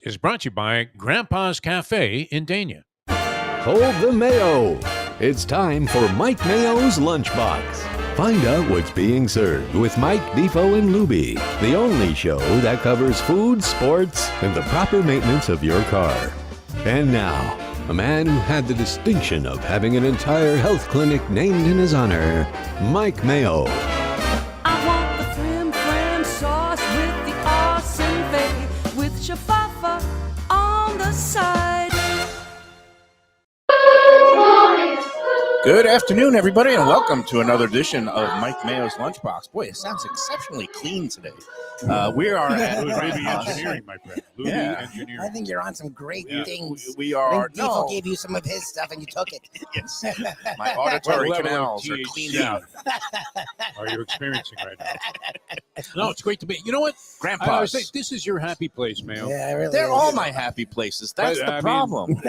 is brought to you by Grandpa's Cafe in Dania. Hold the Mayo. It's time for Mike Mayo's Lunchbox. Find out what's being served with Mike, Defo and Lubie, the only show that covers food, sports, and the proper maintenance of your car. And now, a man who had the distinction of having an entire health clinic named in his honor, Mike Mayo. I want the flim flam sauce with the awesome bay with shafafa on the side. Good afternoon, everybody, and welcome to another edition of Mike Mayo's Lunchbox. Boy, it sounds exceptionally clean today. We are at Lubie Engineering, my friend. Lubie Engineering. I think you're on some great things. We are. I think Defo gave you some of his stuff and you took it. Yes. My auditory canals are cleaned out. Are you experiencing right now? No, it's great to be. You know what? Grandpa, I say, this is your happy place, Mayo. Yeah, really. they're all my happy places. That's But, the I mean, problem.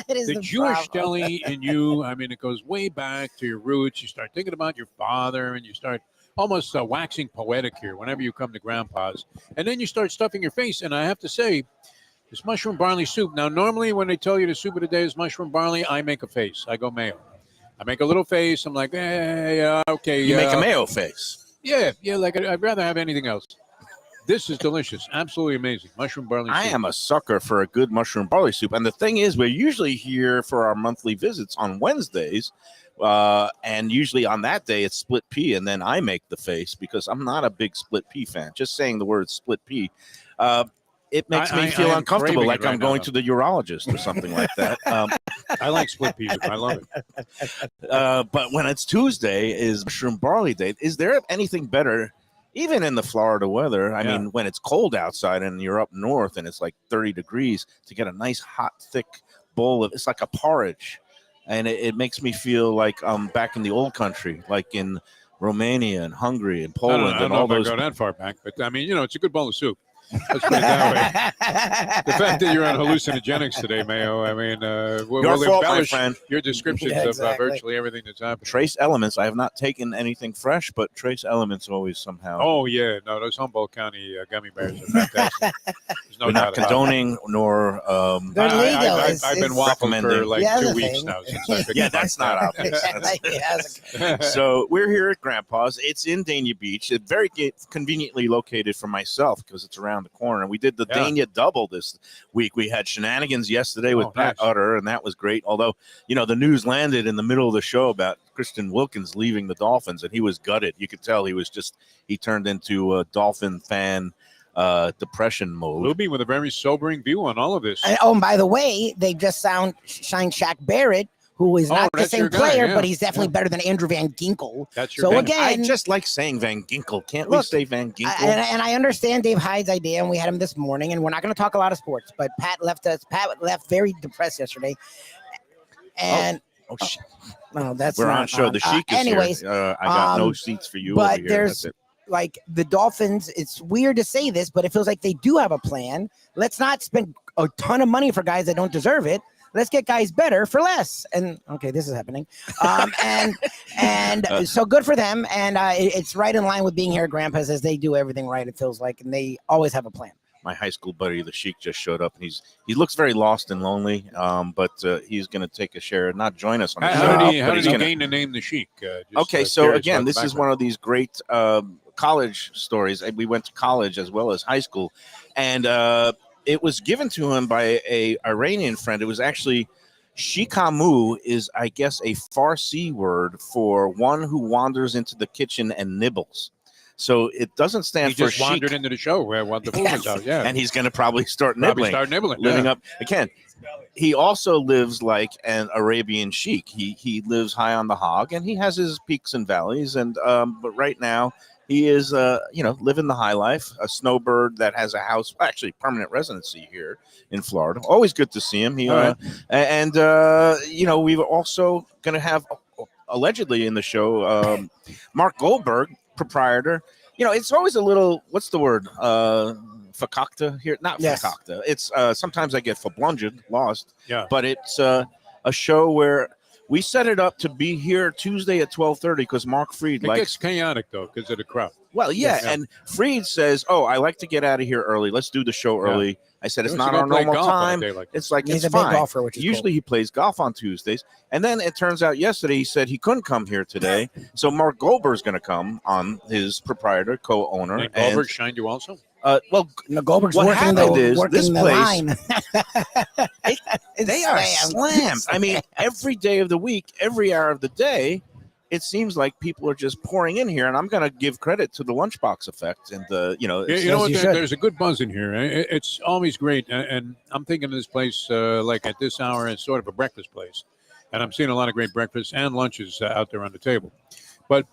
It is The the Jewish problem. deli in you, I mean, it goes way back to your roots. You start thinking about your father and you start almost waxing poetic here whenever you come to Grandpa's. And then you start stuffing your face. And I have to say, this mushroom barley soup. Now, normally when they tell you the soup of the day is mushroom barley, I make a face. I go Mayo. I make a little face. I'm like, hey, okay. You make a Mayo face. Yeah, like I'd rather have anything else. This is delicious. Absolutely amazing. Mushroom barley soup. I am a sucker for a good mushroom barley soup. And the thing is, we're usually here for our monthly visits on Wednesdays. And usually on that day, it's split pea. And then I make the face because I'm not a big split pea fan. Just saying the word split pea. It makes me feel uncomfortable, like I'm going to the urologist or something like that. I like split peas. I love it. But when it's Tuesday is mushroom barley day. Is there anything better, even in the Florida weather? I mean, when it's cold outside and you're up north and it's like 30 degrees, to get a nice hot, thick bowl of, it's like a porridge. And it makes me feel like I'm back in the old country, like in Romania and Hungary and Poland I don't and know all if I those. go that far back, but I mean, it's a good bowl of soup. Let's put it that way. The fact that you're on hallucinogenics today, Mayo, I mean, we'll Your fault, my embellish friend. your descriptions Yeah, of exactly. virtually everything that's happening. Trace elements. I have not taken anything fresh, but trace elements always somehow. Oh, yeah. No, those Humboldt County gummy bears are fantastic. There's no We're not doubt about it. condoning nor. They're legal. I've been waffling for recommending. like The 2 other weeks thing- now. Since I've been Yeah, that's not obvious. Yes. So we're here at Grandpa's. It's in Dania Beach. It's very conveniently located for myself because it's around the corner. We did the Yeah. Dania double this week. We had shenanigans yesterday with Pat nice. Utter, and that was great. Although, the news landed in the middle of the show about Christian Wilkins leaving the Dolphins, and he was gutted. You could tell he turned into a Dolphin fan depression mode. Lubie with a very sobering view on all of this. And by the way, they just signed Shaq Barrett, who is not the that's same your guy, player, yeah. but he's definitely better than Andrew Van Ginkel. That's your So guy. again, I just like saying Van Ginkel. Can't we Look, say Van Ginkel? and I understand Dave Hyde's idea, and we had him this morning, and we're not going to talk a lot of sports, but Pat left very depressed yesterday. And shit. no, that's We're not on show. The Sheik is anyways, here. I got no seats for you but over here. there's- That's it. like the Dolphins, it's weird to say this, but it feels like they do have a plan. Let's not spend a ton of money for guys that don't deserve it. Let's get guys better for less. And okay, this is happening. So good for them. And it's right in line with being here at Grandpa's, as they do everything right, it feels like, and they always have a plan. My high school buddy, the Sheik, just showed up, and he looks very lost and lonely. But he's going to take a share, not join us on the show. How did he but he's gonna- gain the name the Sheik? Okay, so again, this is one of these great college stories. We went to college as well as high school, and it was given to him by a Iranian friend. It was actually shikamu is, I guess, a Farsi word for one who wanders into the kitchen and nibbles. So it doesn't stand He for just wandered sheik, into the show where the food was out. Yeah, and he's going to probably start probably nibbling. start nibbling. Living yeah. up again. He also lives like an Arabian sheik. He lives high on the hog, and he has his peaks and valleys. And but right now he is living the high life. A snowbird that has a house, actually permanent residency here in Florida. Always good to see him. He All right. we were also going to have allegedly in the show Mark Goldberg, proprietor. It's always a little, what's the word? Fakakta here, not Yes. fakakta. It's sometimes I get verblungered, lost. Yeah. But it's a show where we set it up to be here Tuesday at 12:30 because Mark Fried It likes. gets chaotic though because of the crowd. Well, yeah, Yeah. and Freed says, "Oh, I like to get out of here early. Let's do the show early." I said, "It's He not wants to our go play normal golf on a time." day like It's like He's it's a big fine. golfer, which is Usually he plays golf on Tuesdays, and then it turns out yesterday he said he couldn't come here today. So Mark Goldberg's going to come on, his proprietor, co-owner, And Goldberg shined you also? well, No, Goldberg's What working happened the, is working this the place- line. they are slammed. I mean, every day of the week, every hour of the day, it seems like people are just pouring in here, and I'm going to give credit to the Lunchbox effect and the, Yeah, it's- you know what? you should. There's a good buzz in here. It's always great, and I'm thinking of this place like at this hour, it's sort of a breakfast place, and I'm seeing a lot of great breakfasts and lunches out there on the table. But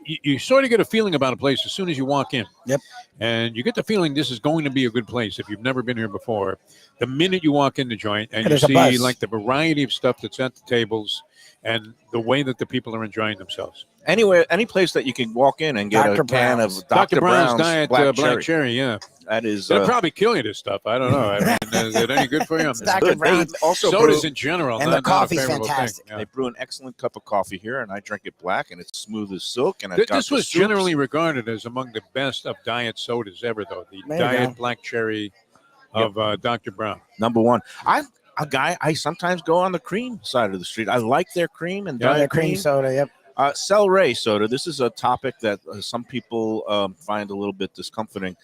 you sort of get a feeling about a place as soon as you walk in. Yep. And you get the feeling this is going to be a good place if you've never been here before. The minute you walk in the joint and you There's a see buzz. like the variety of stuff that's at the tables and the way that the people are enjoying themselves. anywhere, any place that you can walk in and get Dr. a can Brown's. of Dr. Brown's Diet Black Cherry. Yeah. That is It'll probably kill you, this stuff. I don't know. I mean, is it any good for you? It's Dr. good. They Brown's. also Sodas brew, in general. And not, the not a coffee's favorable fantastic. Thing. they Yeah. brew an excellent cup of coffee here, and I drink it black, and it's smooth as silk. And I've got This the was soups. generally regarded as among the best of diet sodas ever, though. The There you Diet go. Black Cherry of Dr. Brown. number one. I'm a guy. I sometimes go on the cream side of the street. I like their cream and Yeah, diet cream cream. soda. Yep. Celery soda. This is a topic that some people find a little bit discomforting.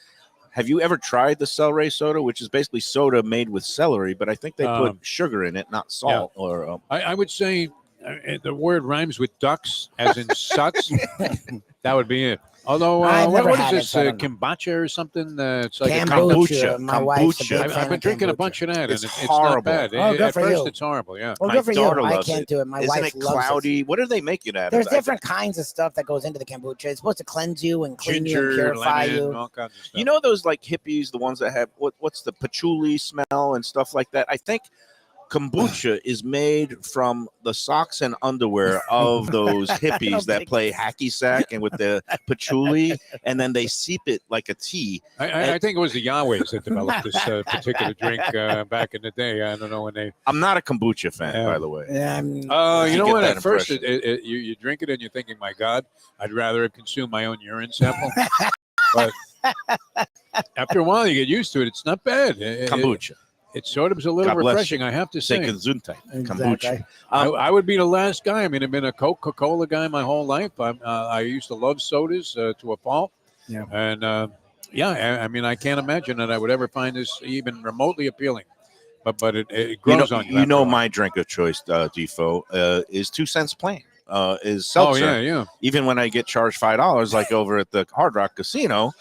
Have you ever tried the celery soda, which is basically soda made with celery, but I think they put sugar in it, not salt. Or I would say the word rhymes with ducks, as in sucks. That would be it. Although, I've what never is had it, this, so I don't know. kombucha or something? It's like a Kombucha. My wife's a kombucha. big I've fan been of drinking a kombucha. bunch of that, and It's it's not horrible. bad. Oh, good At for first, you. it's horrible, yeah. Well, My good for you. daughter I loves can't it. do it. My Isn't wife it loves cloudy? What do they make it out There's of? different kinds of stuff that goes into the kombucha. It's supposed to cleanse you and clean you and Ginger, purify lemon, you. all kinds of stuff. You know those like hippies, the ones that have what's the patchouli smell and stuff like that? I think kombucha is made from the socks and underwear of those hippies that play hacky sack and with the patchouli, and then they seep it like a tea. I think it was the Yahwehs that developed this particular drink back in the day. I don't know when they. I'm not a kombucha fan, Yeah. by the way. Yeah, You you know get what? that At first, impression. you drink it and you're thinking, "My God, I'd rather have consumed my own urine sample." But after a while, you get used to it. It's not bad. Kombucha. It sort of is a little God bless refreshing, I have to Say say. gesundheit. exactly. Kombucha. I would be the last guy. I mean, I've been a Coca-Cola guy my whole life. I used to love sodas to a fault. Yeah. And I mean, I can't imagine that I would ever find this even remotely appealing. But it grows on you. You after know a while. my drink of choice, Defo, is 2 cents plain. Is Oh seltzer. yeah. Even when I get charged $5, like over at the Hard Rock Casino,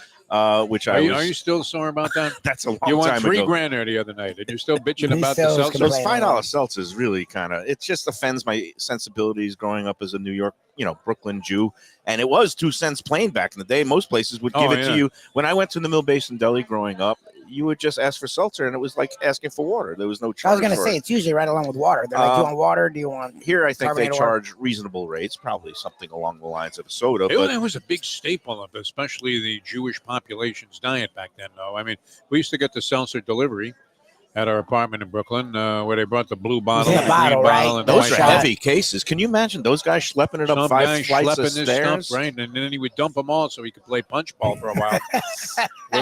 which Are I you, was. are you still sore about that? That's a long You won time $3 ago. grand there the other night, and you're still bitching He about the still is seltzer. Those complaining. $5 seltzers really kind of, it just offends my sensibilities growing up as a New York, Brooklyn Jew. And it was 2 cents plain back in the day. Most places would give Oh, it yeah. to you. When I went to the Mill Basin Deli growing up, you would just ask for seltzer, and it was like asking for water. There was no charge. I was gonna for say it. it's usually right along with water. They're like, do you want water? Do you want? Here, I think they carbonated water? charge reasonable rates, probably something along the lines of a soda. It But was a big staple of especially the Jewish population's diet back then, though. I mean, we used to get the seltzer delivery at our apartment in Brooklyn, where they brought the blue bottle, Yeah, the green bottle, right. bottle, and the those white are shot. heavy cases. Can you imagine those guys schlepping it up Some 5 guy flights of schlepping this stairs? stuff, right? And then he would dump them all so he could play punch ball for a while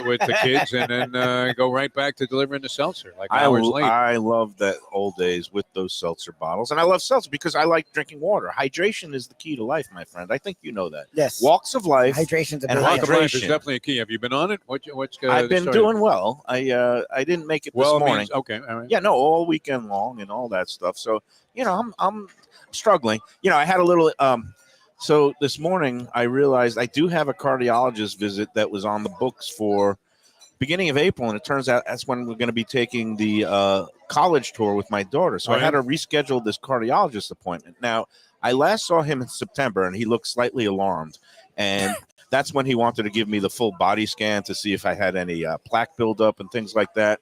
with the kids, and then go right back to delivering the seltzer like hours later. I love that old days with those seltzer bottles, and I love seltzer because I like drinking water. Hydration is the key to life, my friend. I think you know that. Yes. Walks of life. Hydration's a and big Walk thing. of life is hydration. definitely a key. Have you been on it? What's I've the been story? doing well. I didn't make it this well. morning. Means, okay, all right. Yeah, no, all weekend long and all that stuff. So I'm struggling. I had a little. So this morning I realized I do have a cardiologist visit that was on the books for beginning of April, and it turns out that's when we're going to be taking the college tour with my daughter. So Oh, I had yeah? to reschedule this cardiologist appointment. Now, I last saw him in September, and he looked slightly alarmed, and that's when he wanted to give me the full body scan to see if I had any plaque buildup and things like that.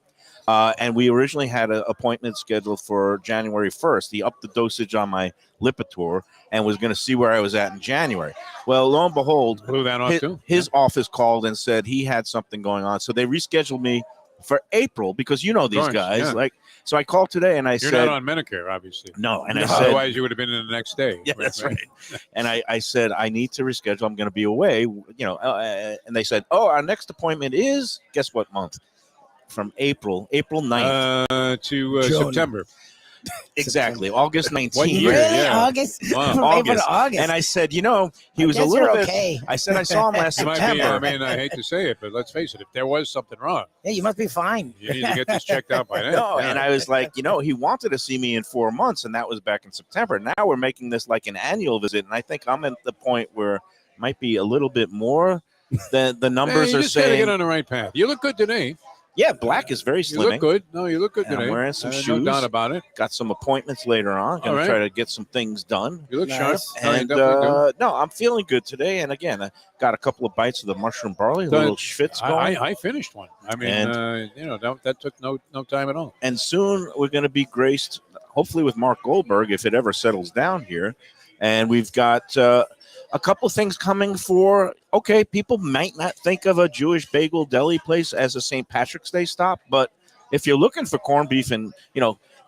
And we originally had an appointment scheduled for January 1st. He upped the dosage on my Lipitor and was going to see where I was at in January. Well, lo and behold, Blew that off too. his office called and said he had something going on. So they rescheduled me for April, because you know these course, guys. yeah. Like, so I called today and I You're said, not on Medicare, obviously. no, and I No, said, otherwise you would have been in the next day. yeah, that's right. And I said, I need to reschedule. I'm going to be away, and they said, oh, our next appointment is, guess what month? From April 9th. To June. September. Exactly. August 19th. What year? Really? Yeah. August? Wow. From April to August. August. And I said, he was I a guess little you're bit. okay. I said, I saw him last It might be, September. I mean, I hate to say it, but let's face it, if there was something wrong, Yeah, you must be fine. you need to get this checked out by then. No, Yeah. and I was like, he wanted to see me in 4 months, and that was back in September. Now we're making this like an annual visit, and I think I'm at the point where it might be a little bit more than the numbers you are just gotta saying. get on the right path. You look good today. Yeah, black is very You slimming. look good. No, you look good And I'm today. wearing some No shoes. doubt about it. Got some appointments later on. Going All to right. try to get some things done. You look Nice. sharp. No, you And definitely do. no, I'm feeling good today. And again, I got a couple of bites of the mushroom barley, a But little schwitz going. I finished one. I mean, And- that took no time at all. And soon we're going to be graced, hopefully, with Mark Goldberg if it ever settles down here. And we've got a couple things coming for. Okay, people might not think of a Jewish bagel deli place as a St. Patrick's Day stop, but if you're looking for corned beef and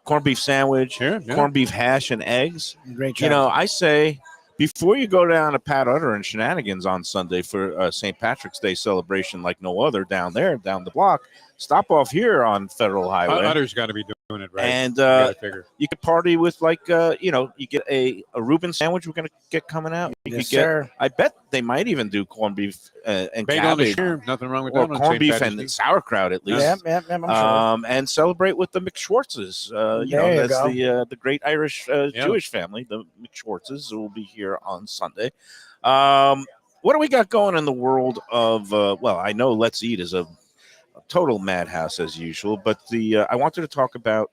corned beef sandwich, Sure, yeah. corned beef hash and eggs, Great job. I say before you go down to Pat Utter and Shenanigans on Sunday for St. Patrick's Day celebration like no other down the block, stop off here on Federal Highway. Utter's got to be doing it right. And You gotta figure. you could party with you get a Reuben sandwich we're going to get coming out. You Yes, could get, sir. I bet they might even do corned beef and Bagel on the cabbage, shear, nothing wrong with or that. on corned St. beef Patrick's Day. and sauerkraut at least. Yep, I'm sure. And celebrate with the McSchwartzes. There you That's go. the great Irish Yeah. Jewish family, the McSchwartzes, who will be here on Sunday. What do we got going in the world of? I know Let's Eat is a total madhouse as usual, but I wanted to talk about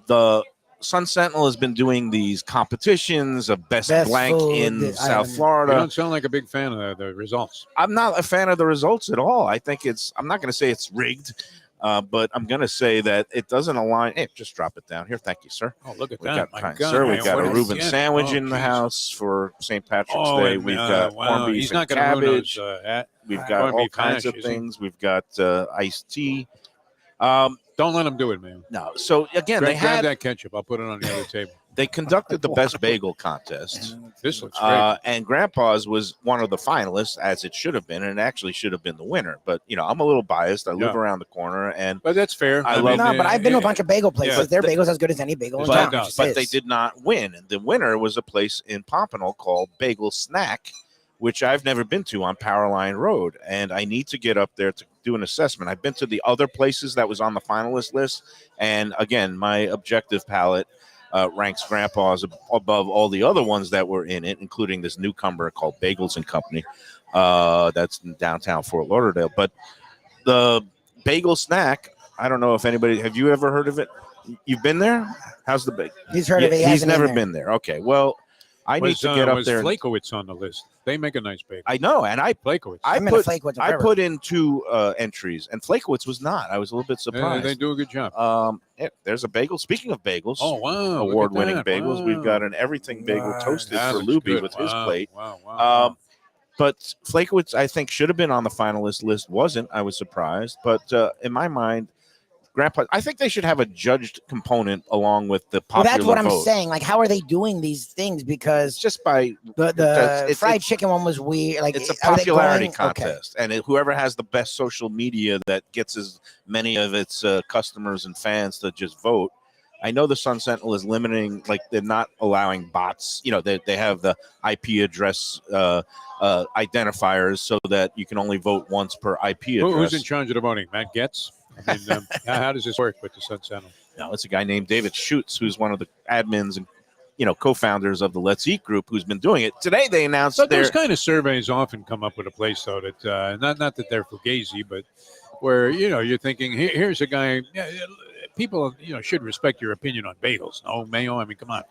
the Sun Sentinel has been doing these competitions of best blank food, in South You Florida. don't sound like a big fan of the results. I'm not a fan of the results at all. I think I'm not going to say it's rigged, but I'm going to say that it doesn't align. Hey, just drop it down here. Thank you, sir. Oh, look at We that. got, My kind God, sir, we man, got what a is Reuben that? sandwich Oh, in the geez. house for St. Patrick's Oh, Day. and, We've got wow. corned beef He's and not going to ruin cabbage. those. We've got corned all beef kinds hash, of is he? things. We've got iced tea. Don't let him do it, man. No, so again, Grab that ketchup. I'll put it on the other table. they conducted the best bagel contest. This looks great. And Grandpa's was one of the finalists, as it should have been, and it actually should have been the winner. But I'm a little biased. I live Yeah. around the corner, and But that's fair. I love- No, but I've been to a bunch of bagel places. yeah. Their bagel's as good as any bagel in But- town. no, It just but is. they did not win. The winner was a place in Pompano called Bagel Snack, which I've never been to on Powerline Road, and I need to get up there to do an assessment. I've been to the other places that was on the finalist list, and again, my objective palate ranks Grandpa's above all the other ones that were in it, including this newcomer called Bagels and Company, that's in downtown Fort Lauderdale. But the Bagel Snack, I don't know if anybody, have you ever heard of it? You've been there? How's the bagel? He's heard of it. He He's hasn't never there. been there. Okay, well, I need to get up was there. Flakowitz on the list? They make a nice bagel. I know, and I Flakowitz. I'm in a Flakewitz I forever. put in 2 entries, and Flakewitz was not. I was a little bit surprised. They do a good job. There's a bagel. Speaking of bagels, Oh, wow. look at award-winning that. bagels. Wow. We've got an everything bagel Wow. toasted That for looks Lubie good. with his Wow, plate. Wow. But Flakewitz, I think, should have been on the finalist list. Wasn't. I was surprised. But in my mind, Grandpa, I think they should have a judged component along with the Well, popular that's what I'm vote. saying. Like, how are they doing these things? It's Because just by the it's- fried chicken one was weird. Like, it's a are they popularity going- okay. contest, and whoever has the best social media that gets as many of its customers and fans to just vote. I know the Sun Sentinel is limiting, like they're not allowing bots. They have the IP address identifiers so that you can only vote once per IP address. Who's in charge of the voting? Matt Getz? I mean, how does this work with the Sun Sentinel? No, it's a guy named David Schutz, who's one of the admins and co-founders of the Let's Eat group, who's been doing it. Today they announced But their those kind of surveys often come up with a place, though, that not that they're fugazi, but where you're thinking, here's a guy. People should respect your opinion on bagels. No, Mayo. I mean, come on.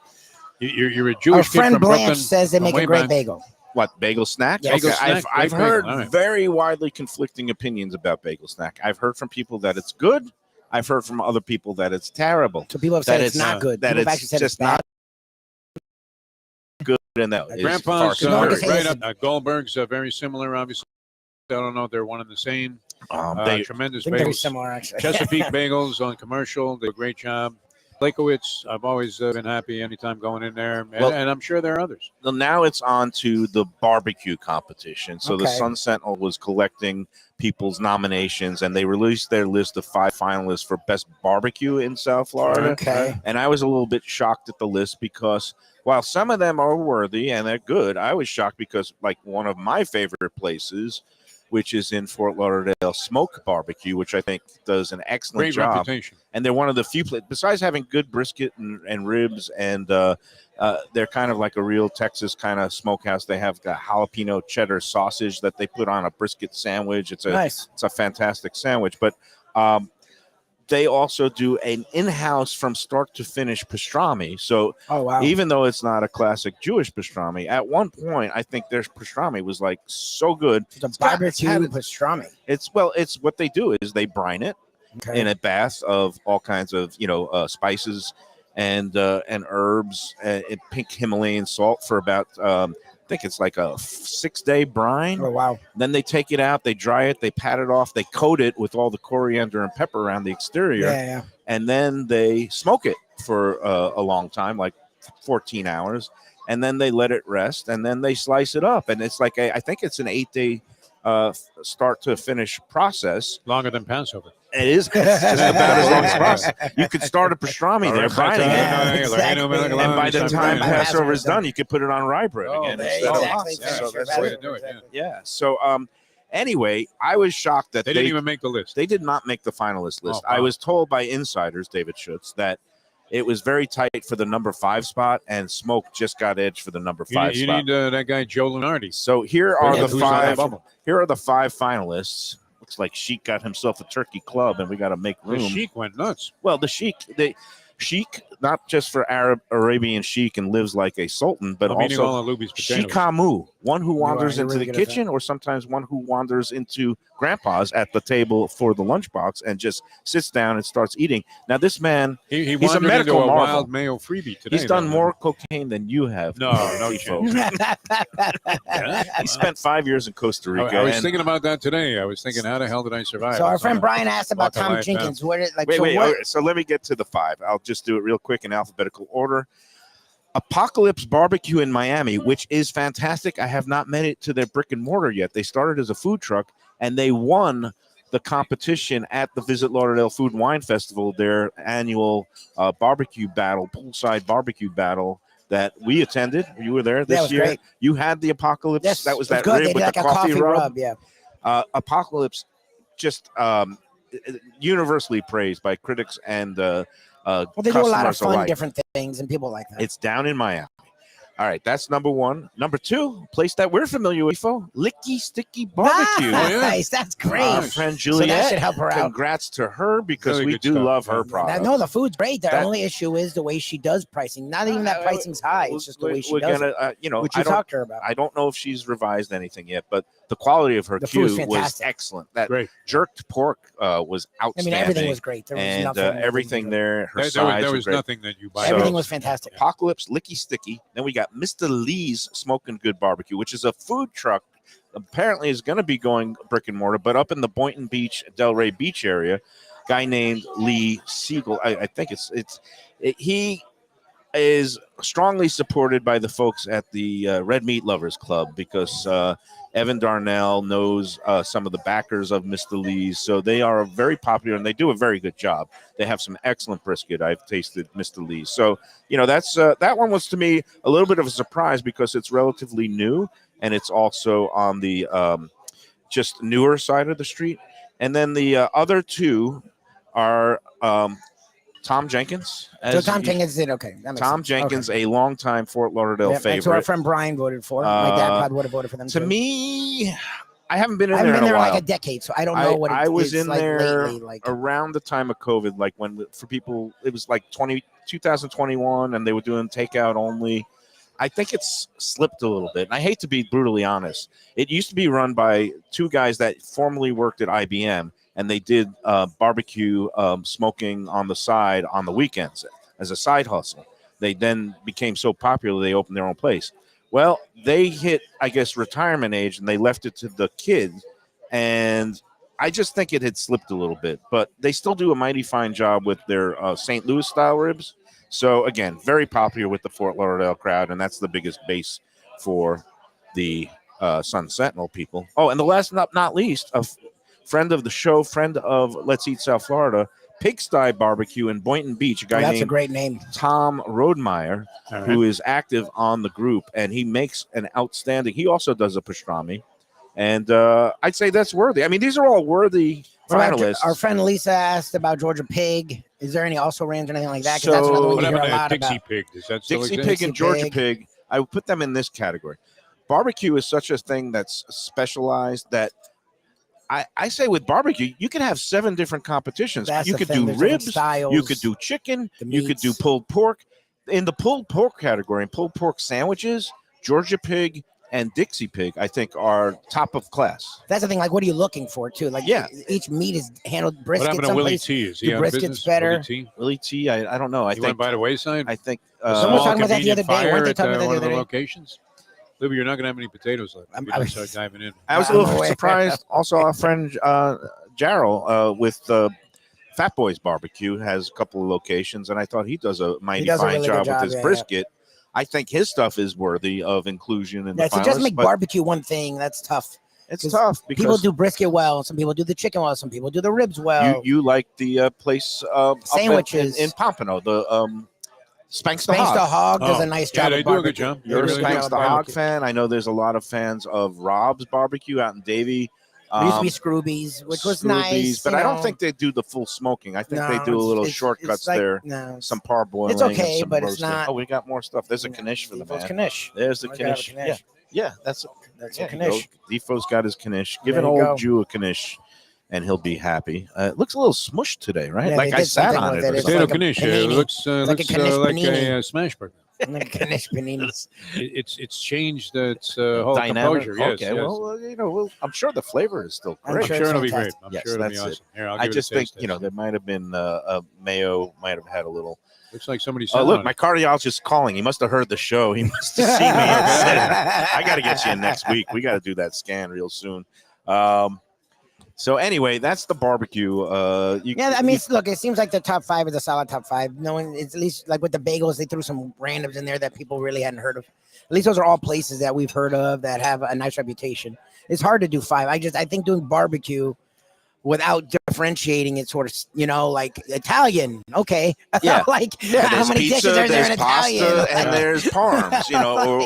You're a Our Jewish kid friend from Blanche Brooklyn. says they from make way a great back. bagel. What, Bagel Snack? Yes. Bagel Okay, Snack, I've great heard bagel, all right. very widely conflicting opinions about Bagel Snack. I've heard from people that it's good. I've heard from other people that it's terrible. So people have That said it's not good. that People have it's actually said just it's bad. good, and that is Grandpa's far No one right can say superior. it's- up. Goldberg's very similar, obviously. I don't know if they're one and the same. They Tremendous I think they're bagels. similar, actually. Chesapeake Bagels on commercial. They do a great job. Lakowitz, I've always been happy anytime going in there, and I'm sure there are others. Well, now it's on to the barbecue competition. So the Okay. Sun Sentinel was collecting people's nominations, and they released their list of 5 finalists for best barbecue in South Florida. Okay. And I was a little bit shocked at the list because while some of them are worthy and they're good, I was shocked because like one of my favorite places, which is in Fort Lauderdale, Smoke Barbecue, which I think does an excellent Great job. reputation. And they're one of the few, besides having good brisket and ribs, and they're kind of like a real Texas kind of smokehouse. They have got jalapeno cheddar sausage that they put on a brisket sandwich. It's a fantastic sandwich. But they also do an in-house from start to finish pastrami. So Oh, wow. even though it's not a classic Jewish pastrami, at one point I think their pastrami was like so good. It's a barbecue pastrami. It's what they do is they brine it in a bath of all kinds of spices and herbs and pink Himalayan salt for about I think it's like a 6-day brine. Oh, wow. Then they take it out, they dry it, they pat it off, they coat it with all the coriander and pepper around the exterior, Yeah. and then they smoke it for a long time, like 14 hours, and then they let it rest, and then they slice it up, and it's like I think it's an 8-day start to finish process. Longer than Passover. It is just about as long as possible. You could start a pastrami there, brining it. Yeah, exactly. And by the time Yeah. Passover is done, you could put it on rye bread Oh, again. there instead you of- go. Exactly. Yeah, Finish so your that's the way to battle. do it, yeah. Yeah. So anyway, I was shocked that They didn't even make the list. they did not make the finalist list. Oh, wow. I was told by insiders, David Schutz, that it was very tight for the number 5 spot, and Smoke just got edge for the number 5 You spot. need that guy Joe Lunardi. So here are Yeah, the who's on that 5. bubble. Here are the 5 finalists. Looks like Sheik got himself a turkey club, and we got to make The room. Sheik went nuts. Well, the Sheik, not just for Arabian Sheik and lives like a sultan, but I'm eating also all of Lubie's potatoes. Shikamu, one who wanders You're into really the good at kitchen, or sometimes one who wanders into Grampa's at the table for the lunchbox and just sits down and starts eating. Now, this man, He He's a wandered medical into a marvel. wild Mayo freebie today. he's done though. more cocaine than you have. No Defo. chance. He spent 5 years in Costa Rica. I was and- thinking about that today. I was thinking, how the hell did I survive? So our It's friend not- Brian asked about Walk of Tom life, Jenkins. What is like? Wait, so wait. what- Okay, so let me get to the 5. I'll just do it real quick in alphabetical order. Apocalypse Barbecue in Miami, which is fantastic. I have not made it to their brick and mortar yet. They started as a food truck, and they won the competition at the Visit Lauderdale Food and Wine Festival, their annual barbecue battle, poolside barbecue battle that we attended. You were there Yeah, it this was year. great. You had the Apocalypse. Yes, that was it that good. They rib did with like the a coffee rub. Yeah. Apocalypse, just universally praised by critics and Well, they do a lot of customers fun, alike. different things, and people like that. It's down in Miami. All right, that's number 1. Number 2, place that we're familiar with, Licky Sticky Barbecue. Nice, that's great. Our Nice. friend So that Juliet. should help her out. Congrats to her because Really we good do stuff. love her Yeah. product. No, the food's great. The That- only issue is the way she does pricing. Not even that pricing's high. It's just the way she we're does gonna, it, which I you don't, talked to her about. I don't know if she's revised anything yet, but the quality of her The cue food's was fantastic. excellent. That Great. jerked pork was I outstanding. mean, everything was great. There was and nothing. everything there. Her There sides there were was great. nothing that you buy. Everything So- was fantastic. Apocalypse Licky Sticky. Then we got Mr. Lee's Smoking Good Barbecue, which is a food truck. Apparently is going to be going brick and mortar, but up in the Boynton Beach, Delray Beach area, guy named Lee Siegel. I think he is strongly supported by the folks at the Red Meat Lovers Club because Evan Darnell knows some of the backers of Mr. Lee's. So they are very popular and they do a very good job. They have some excellent brisket. I've tasted Mr. Lee's. So, that's that one was to me a little bit of a surprise because it's relatively new and it's also on the just newer side of the street. And then the other 2 are Tom Jenkins. So Tom Jenkins did okay. That makes Tom sense. Jenkins, Okay. a longtime Fort Lauderdale Yep, that's who our favorite. friend Brian voted for. My dad probably would have voted for them To too. me, I haven't been in I haven't there been in there a in while. like a decade, so I don't know what I was it's in like there lately. Like, around the time of COVID, like when for people, it was like 2021, and they were doing takeout only. I think it's slipped a little bit. And I hate to be brutally honest. It used to be run by 2 guys that formerly worked at IBM, and they did barbecue smoking on the side on the weekends as a side hustle. They then became so popular, they opened their own place. Well, they hit, I guess, retirement age, and they left it to the kids. and I just think it had slipped a little bit. But they still do a mighty fine job with their St. Louis style ribs. So again, very popular with the Fort Lauderdale crowd, and that's the biggest base for the Sun Sentinel people. Oh, and the last not least, friend of the show, friend of Let's Eat South Florida, Pigsty Barbecue in Boynton Beach. A guy That's named a great name. Tom Rodemeyer, who is active on the group, and he makes an outstanding. He also does a pastrami, and I'd say that's worthy. I mean, these are all worthy finalists. Our friend Lisa asked about Georgia Pig. Is there any also range or anything like that? 'Cause So- that's another one What you hear a happened to lot Dixie about. Pig? Does that still Dixie exist? Pig and Dixie Georgia Pig. Pig, I would put them in this category. Barbecue is such a thing that's specialized that I say with barbecue, you can have 7 different competitions. That's You the could thing. do There's different ribs, styles, you could do chicken, the you could do meats. pulled pork. In the pulled pork category, and pulled pork sandwiches, Georgia Pig and Dixie Pig, I think, are top of class. That's the thing. Like, what are you looking for too? Like, Yeah. each meat is handled. What Brisket happened to Willie someplace. T? Is he do out of briskets business? better. Willie T? Willie T, I don't know. I He went think by the wayside. I think Someone was Small talking about that the convenient other day. Weren't fire they at talking about that one the of the other day? locations. Libby, you're not going to have any potatoes left. Maybe I you was- start diving in. I was a I'm little aware. surprised. Also, our friend Jarrell with Fat Boys Barbecue has a couple of locations, and I thought he does a mighty does a fine really good job with job, his yeah, brisket. I think his stuff is worthy of inclusion in Yeah, the so just finalists, make but barbecue one thing. That's tough. it's 'cause tough because People do brisket well. Some people do the chicken well. Some people do the ribs well. you like the place up Sandwiches. in Pompano, the Spanx the Spanx the Hog. Hog does Oh, a nice yeah, job. they with do a good barbecue. job. They You're a do really good do. Spanx job the with Hog barbecue. fan. I know there's a lot of fans of Rob's Barbecue out in Davie. There used to be Scroobies, which was nice. But you I don't know. think they do the full smoking. I think No, they do a little it's shortcuts like- there. No, Some parboiling. It's okay, and some but it's roasting. not- Oh, we got more stuff. There's a knish for the Defoe's man. knish. There's the I gotta have a knish. knish. Yeah, that's That's yeah, a knish. Defoe's got his knish. Give There an you old go. Jew a knish, and he'll be happy. It looks a little smushed today, right? Yeah, like they I did sat something on with it. it. or It's something. Potato like a knish. panini. Looks like a knish like panini. a smash burger. Like a knish paninis. It's changed its whole Dynamic. composure. Yes, Okay, yes. well, I'm sure the flavor is still I'm great. I'm sure sure it's it'll be great. fantastic. I'm Yes, sure it'll be that's it. awesome. Here, I'll I give it a just think taste test. there might have been Mayo might have had a little. Looks like somebody. Oh, sat look, on my it. cardiologist is calling. He must have heard the show. He must have seen me. I got to get you in next week. We got to do that scan real soon. So anyway, that's the barbecue. Yeah, I mean, look, it seems like the top 5 is a solid top 5. No one, it's at least like with the bagels, they threw some randoms in there that people really hadn't heard of. At least those are all places that we've heard of that have a nice reputation. It's hard to do 5. I think doing barbecue without differentiating it, sort of, like Italian. Okay, Yeah. like Yeah, how there's many pizza, dishes are there in there's Italian? pasta, and Like- there's parms,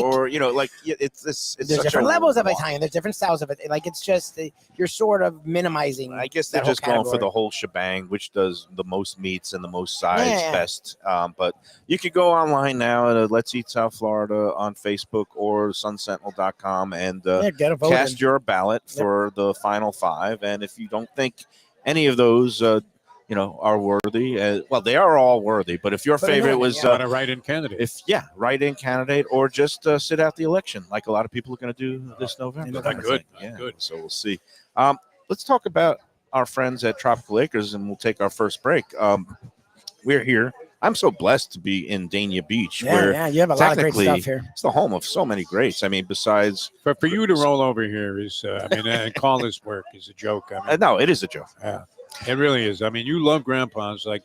or it's There's such different a levels of lot. Italian. There's different styles of it. Like it's just you're sort of minimizing. I guess they're that whole just going for category. the whole shebang, which does the most meats and the most sides Yeah. best. But you could go online now at Let's Eat South Florida on Facebook or sunsentinel.com and Yeah, get a vote cast in. your ballot Yep. for the final 5. And if you don't think any of those, are worthy, well, they are all worthy. But if your Put a favorite name in, was, yeah. Not a write-in candidate. write-in candidate, or just sit out the election, like a lot of people are going to do this November. Not good, not Yeah, good. so we'll see. Let's talk about our friends at Tropical Acres, and we'll take our first break. We're here. I'm so blessed to be in Dania Beach, where Yeah, you have a lot of great technically stuff here. it's the home of so many greats. I mean, besides, But for you to roll over here is, and call this work is a joke. I mean, no, it is a joke. it really is. I mean, you love Grandpa's, like,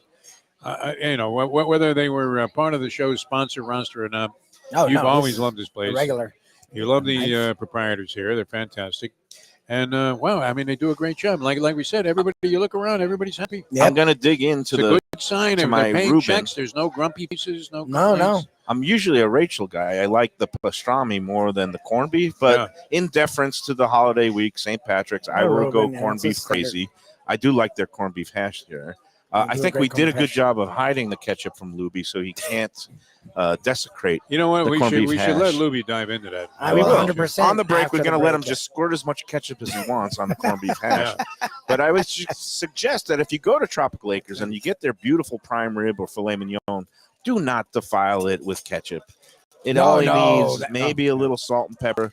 whether they were part of the show's sponsor roster or not. Oh, You've no, always this is loved this a place. regular. You love the Nice. proprietors here; they're fantastic. And wow, I mean, they do a great job. Like we said, everybody you look around, everybody's happy. Yep. I'm going to dig into It's a the. good sign. to And my they're paying Reuben. checks. There's no grumpy pieces. No. No. complaints. I'm usually a Rachel guy. I like the pastrami more than the corned beef, but in deference to the holiday week, St. Patrick's, I Oh, will go Reuben, yeah, corned it's a beef standard. crazy. I do like their corned beef hash here. They I do a think great we did a corned good hash. job of hiding the ketchup from Lubie so he can't desecrate. You know what? The We corned should beef let hash. Lubie dive into that. I We will will. 100%. On the break, after we're the going to let him break, just squirt as much ketchup as he wants on the corned beef hash. But I would suggest that if you go to Tropical Acres and you get their beautiful prime rib or filet mignon, do not defile it with ketchup. It No, only no, needs that- maybe a little salt and pepper.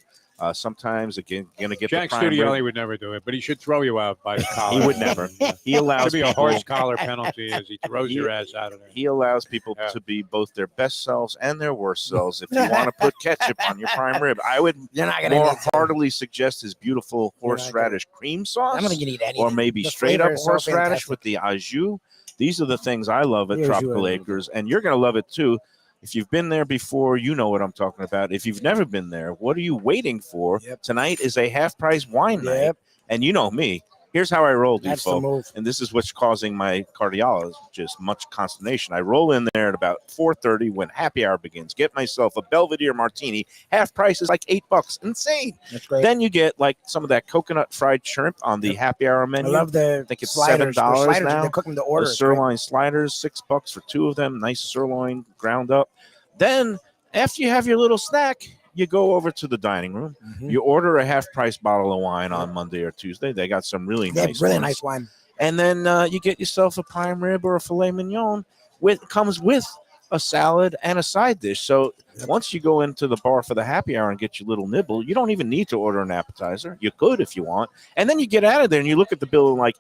Sometimes, again, going to get Jack the prime Studioli rib. would never do it, but he should throw you out by the collar. He would never. He allows Should be a people, horse collar penalty as he throws your ass out of there. he allows people Yeah. to be both their best selves and their worst selves. If you want to put ketchup on your prime rib, I would You're not gonna more need to. heartily suggest his beautiful You're not horseradish cream sauce. I'm gonna eat anything. Or maybe The straight flavor up is so horseradish fantastic. with the au jus. These are the things I love at The au jus Tropical is- Acres, and you're going to love it too. If you've been there before, you know what I'm talking about. If you've never been there, what are you waiting for? Yep. Tonight is a half-price wine night, Yep. and you know me. Here's how I roll, That's the Defo, move. and this is what's causing my cardiologist much consternation. I roll in there at about 4:30 when happy hour begins. Get myself a Belvedere martini. Half price is like $8. Insane. That's great. Then you get like some of that coconut fried shrimp on the happy hour I menu. love the think it's sliders. The $7 sliders, now. They cook them to The order. It's great. sirloin sliders, $6 for two of them. Nice sirloin ground up. Then after you have your little snack, you go over to the dining room. Mhm. You order a half-price bottle of wine on Monday or Tuesday. They got some really They have nice really ones. nice wine. And then you get yourself a prime rib or a filet mignon. Comes with a salad and a side dish. So once you go into the bar for the happy hour and get your little nibble, you don't even need to order an appetizer. You could if you want. And then you get out of there and you look at the bill and like,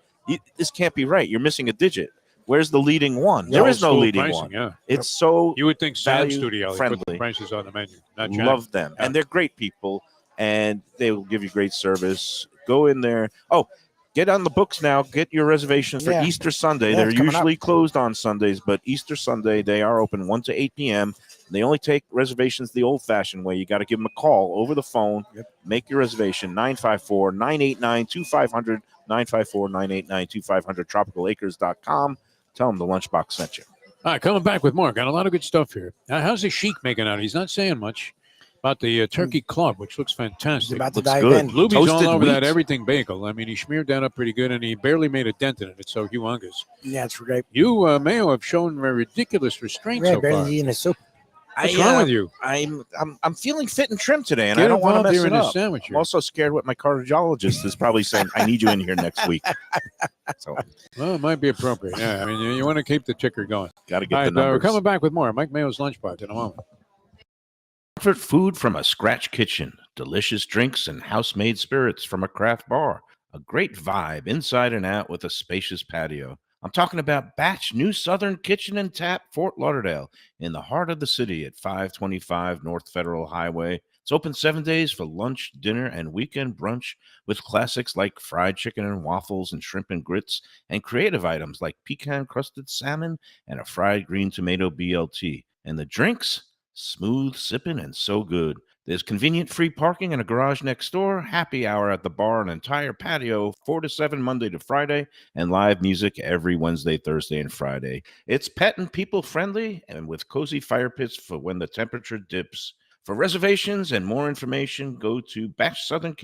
this can't be right. You're missing a digit. Where's the leading one? There is no Old-school leading pricing, one. Yeah. It's so You would think Sam value Studioli put friendly. the prices on the menu. Not Jack. Love them. Yeah. And they're great people, and they will give you great service. Go in there. Oh, get on the books now. Get your reservations for Yeah. Easter Sunday. Yeah, They're it's coming usually closed on Sundays, but Easter Sunday, they are open 1 to 8 p.m. They only take reservations the old-fashioned way. You got to give them a call over the phone. Yep. Make your reservation, 954-989-2500, 954-989-2500, tropicalacres.com. Tell them the Lunchbox sent you. All right, coming back with more. Got a lot of good stuff here. Now, how's the Sheik making out? He's not saying much about the turkey club, which looks He's fantastic. about to Looks dive good. in. Lubie's Toasted all over that wheat. everything bagel. I mean, he smeared that up pretty good, and he barely made a dent in it. It's so humongous. Yeah, it's great. You, Mayo, have shown ridiculous restraint Yeah, so barely far. eating a soup. What's wrong with you? I'm feeling fit and trim today, and Get I don't want to involved mess here it in a up. sandwich I'm here. also scared what my cardiologist is probably saying. I need you in here next week. So Well, it might be appropriate. Yeah, I mean, you want to keep the ticker going. got to get All the right, we're numbers. coming back with more. Mike Mayo's Lunchbox in a moment. Comfort food from a scratch kitchen, delicious drinks and house-made spirits from a craft bar, a great vibe inside and out with a spacious patio. I'm talking about Batch New Southern Kitchen and Tap, Fort Lauderdale, in the heart of the city at 525 North Federal Highway. It's open 7 days for lunch, dinner, and weekend brunch with classics like fried chicken and waffles and shrimp and grits, and creative items like pecan-crusted salmon and a fried green tomato BLT. And the drinks? Smooth sipping and so good. There's convenient free parking and a garage next door, happy hour at the bar, an entire patio, 4 to 7 Monday to Friday, and live music every Wednesday, Thursday, and Friday. It's pet and people friendly and with cozy fire pits for when the temperature dips. For reservations and more information, go to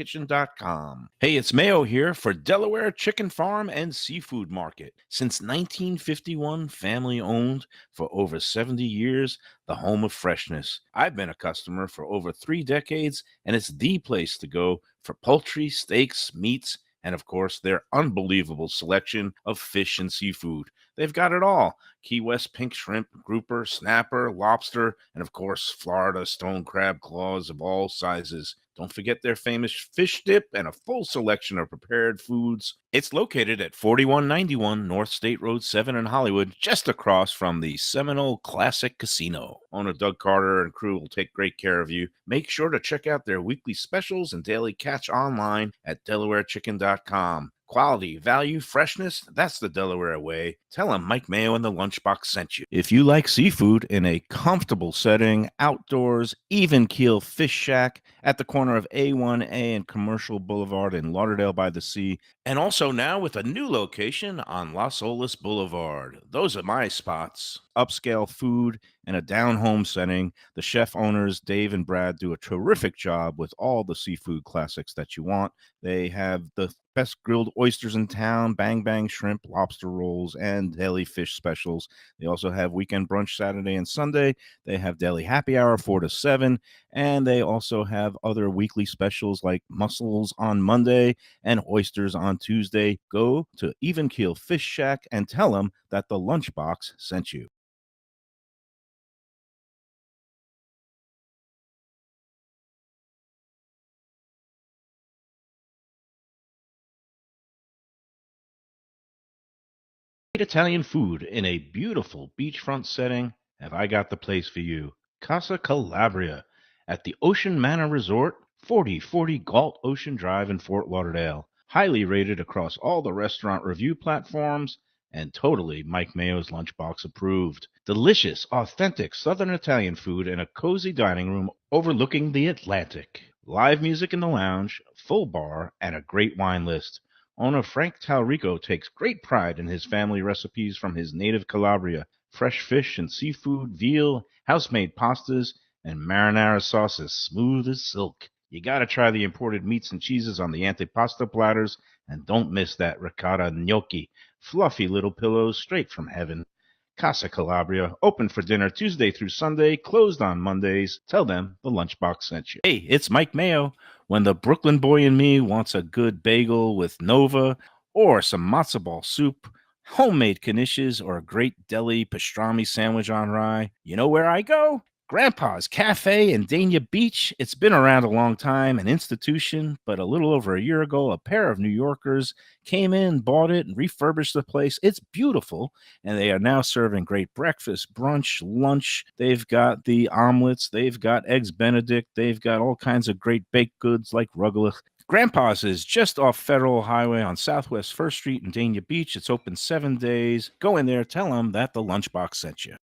batchsouthernkitchen.com. Hey, it's Mayo here for Delaware Chicken Farm and Seafood Market. Since 1951, family owned for over 70 years, the home of freshness. I've been a customer for over 3 decades, and it's the place to go for poultry, steaks, meats, and of course, their unbelievable selection of fish and seafood. They've got it all. Key West pink shrimp, grouper, snapper, lobster, and of course, Florida stone crab claws of all sizes. Don't forget their famous fish dip and a full selection of prepared foods. It's located at 4191 North State Road 7 in Hollywood, just across from the Seminole Classic Casino. Owner Doug Carter and crew will take great care of you. Make sure to check out their weekly specials and daily catch online at DelawareChicken.com. Quality, value, freshness, that's the Delaware way. Tell them Mike Mayo and the Lunchbox sent you. If you like seafood in a comfortable setting, outdoors, even keel fish shack at the corner of A1A and Commercial Boulevard in Lauderdale by the Sea, and also now with a new location on Las Olas Boulevard. Those are my spots. Upscale food and a down-home setting. The chef owners, Dave and Brad, do a terrific job with all the seafood classics that you want. They have the best grilled oysters in town, bang bang shrimp, lobster rolls, and deli fish specials. They also have weekend brunch Saturday and Sunday. They have deli happy hour 4 to 7, and they also have other weekly specials like mussels on Monday and oysters on Tuesday. Go to Even Keel Fish Shack and tell them that the Lunchbox sent you. Italian food in a beautiful beachfront setting, have I got the place for you. Casa Calabria at the Ocean Manor Resort, 4040 Galt Ocean Drive in Fort Lauderdale. Highly rated across all the restaurant review platforms and totally Mike Mayo's Lunchbox approved. Delicious, authentic Southern Italian food in a cozy dining room overlooking the Atlantic. Live music in the lounge, full bar, and a great wine list. Owner Frank Talrico takes great pride in his family recipes from his native Calabria. Fresh fish and seafood, veal, house-made pastas, and marinara sauces smooth as silk. You gotta try the imported meats and cheeses on the antipasto platters, and don't miss that ricotta gnocchi, fluffy little pillows straight from heaven. Casa Calabria, open for dinner Tuesday through Sunday, closed on Mondays. Tell them the Lunchbox sent you. Hey, it's Mike Mayo. When the Brooklyn boy in me wants a good bagel with Nova, or some matzo ball soup, homemade knishes, or a great deli pastrami sandwich on rye, you know where I go? Grandpa's Cafe in Dania Beach. It's been around a long time, an institution, but a little over a year ago, a pair of New Yorkers came in, bought it, and refurbished the place. It's beautiful, and they are now serving great breakfast, brunch, lunch. They've got the omelets, they've got eggs Benedict, they've got all kinds of great baked goods like rugelach. Grandpa's is just off Federal Highway on Southwest 1st Street in Dania Beach. It's open 7 days. Go in there, tell them that the Lunchbox sent you.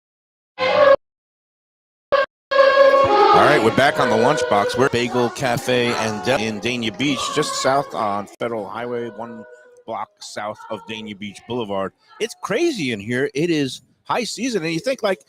All right, we're back on the Lunchbox. We're Bagel Cafe and Deli in Dania Beach, just south on Federal Highway, 1 block south of Dania Beach Boulevard. It's crazy in here. It is high season, and you think like,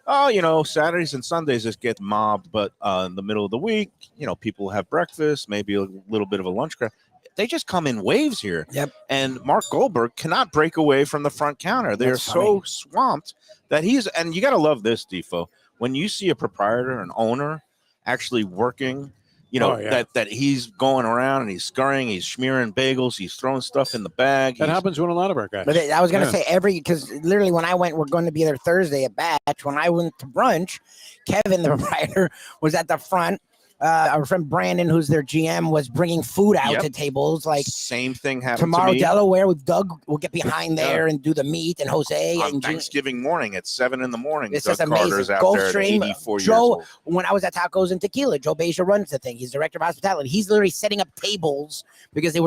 oh, you know, Saturdays and Sundays just get mobbed, but in the middle of the week, you know, people have breakfast, maybe a little bit of a lunch crowd. They just come in waves here. Yep. And Mark Goldberg cannot break away from the front counter. They're so swamped that and you got to love this, Defo. When you see a proprietor, an owner, actually working, you know, that he's going around and he's scurrying, he's smearing bagels, he's throwing stuff in the bag. That happens with a lot of our guys. But I was going to say because literally when I went, we're going to be there Thursday at Batch. When I went to brunch, Kevin, the proprietor, was at the front. Our friend Brandon, who's their GM, was bringing food out to tables. Like same thing happened tomorrow, to me. Delaware with Doug. We'll get behind there and do the meat and Jose on and Thanksgiving morning at 7 in the morning. It's Doug just amazing. Carter's out Gulfstream, there at 84 years Joe. old. When I was at Tacos and Tequila, Joe Beja runs the thing. He's director of hospitality. He's literally setting up tables because they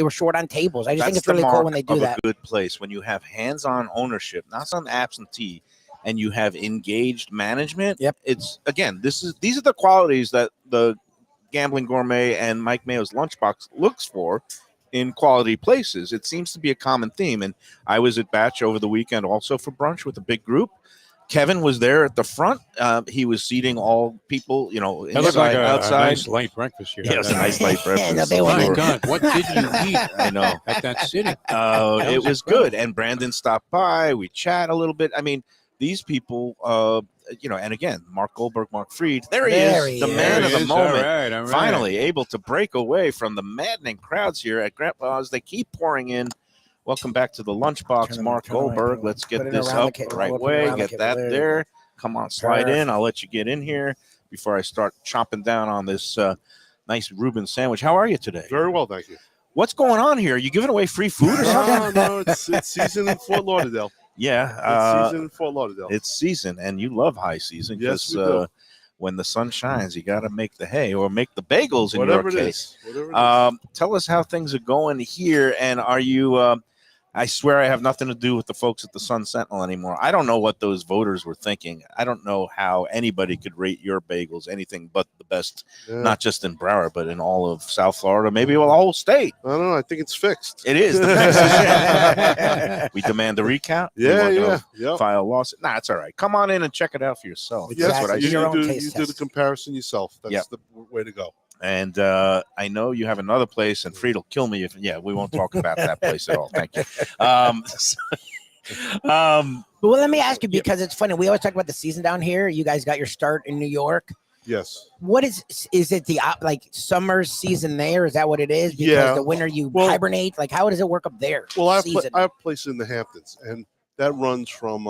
were short on tables. I just think it's really cool when they do that. A good place when you have hands-on ownership, not some absentee, and you have engaged management. Yep. It's again, these are the qualities that the Gambling Gourmet and Mike Mayo's Lunchbox looks for in quality places. It seems to be a common theme. And I was at Batch over the weekend also for brunch with a big group. Kevin was there at the front. He was seating all people, you know, inside, outside. A nice light breakfast here. Yeah, it was a nice light breakfast. My God, what did you eat? I know. At that sitting. It was good. And Brandon stopped by. We chat a little bit. I mean, these people, you know, and again, Mark Goldberg, Mark Fried, there he is, the man of the moment. All right. Finally able to break away from the maddening crowds here at Grampa's. They keep pouring in. Welcome back to the Lunchbox, Mark Goldberg. Let's get this up the right way. Get that there. Come on, slide in. I'll let you get in here before I start chomping down on this nice Reuben sandwich. How are you today? Very well, thank you. What's going on here? Are you giving away free food or something? No, it's season in Fort Lauderdale. Yeah. It's season in Fort Lauderdale. It's season, and you love high season because when the sun shines, you got to make the hay or make the bagels in Whatever your it case. is. Whatever it is. Tell us how things are going here, and are you I swear I have nothing to do with the folks at the Sun Sentinel anymore. I don't know what those voters were thinking. I don't know how anybody could rate your bagels anything but the best, not just in Broward, but in all of South Florida, maybe the whole state. I don't know. I think it's fixed. It is. The fix is in. We demand a recount. Yeah. File a lawsuit. Nah, it's all right. Come on in and check it out for yourself. Yes, That's what I you do the comparison yourself. That's the way to go. And I know you have another place, and Fried will kill me if we won't talk about that place at all. Thank you. Well, let me ask you, because it's funny. We always talk about the season down here. You guys got your start in New York. Yes. What is it the like summer season there? Is that what it is? Because the winter you hibernate. Like, how does it work up there? Well, I have a place in the Hamptons, and that runs from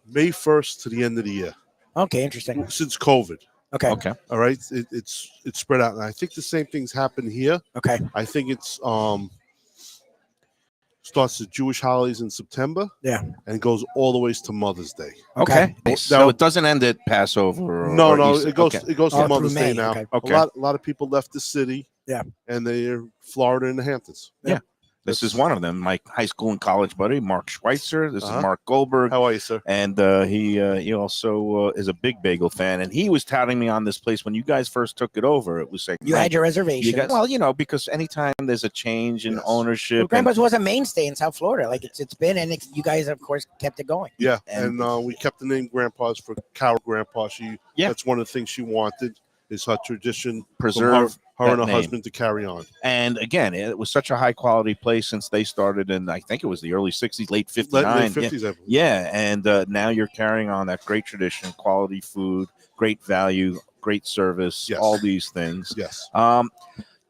May 1st to the end of the year. Okay, interesting. Since COVID. Okay. All right. It's spread out, and I think the same things happen here. Okay. I think it's starts the Jewish holidays in September. Yeah. And goes all the way to Mother's Day. Okay. Now- So it doesn't end at Passover. No, or Easter. it goes Okay. it goes All to through Mother's May, Day now. okay. Okay. A lot of people left the city. Yeah. And they're Florida and the Hamptons. Yeah. This is one of them. My high school and college buddy, Mark Schweitzer. This is Uh-huh. Mark Goldberg. How are you, sir? And he also is a big bagel fan. And he was touting me on this place when you guys first took it over. It was saying, You had your reservation. well, because anytime there's a change in Yes. ownership. Well, Grandpa's was a mainstay in South Florida. Like it's been, and you guys, of course, kept it going. Yeah, And- and we kept the name Grandpa's for Carol Grandpa. That's one of the things she wanted is her tradition, Preserve from her and that her name. husband to carry on. And again, it was such a high quality place since they started in, I think it was the early 60s, late 59. Late Yeah. 50s, I believe. Yeah, and now you're carrying on that great tradition, quality food, great value, great service, Yes. all these things. Yes.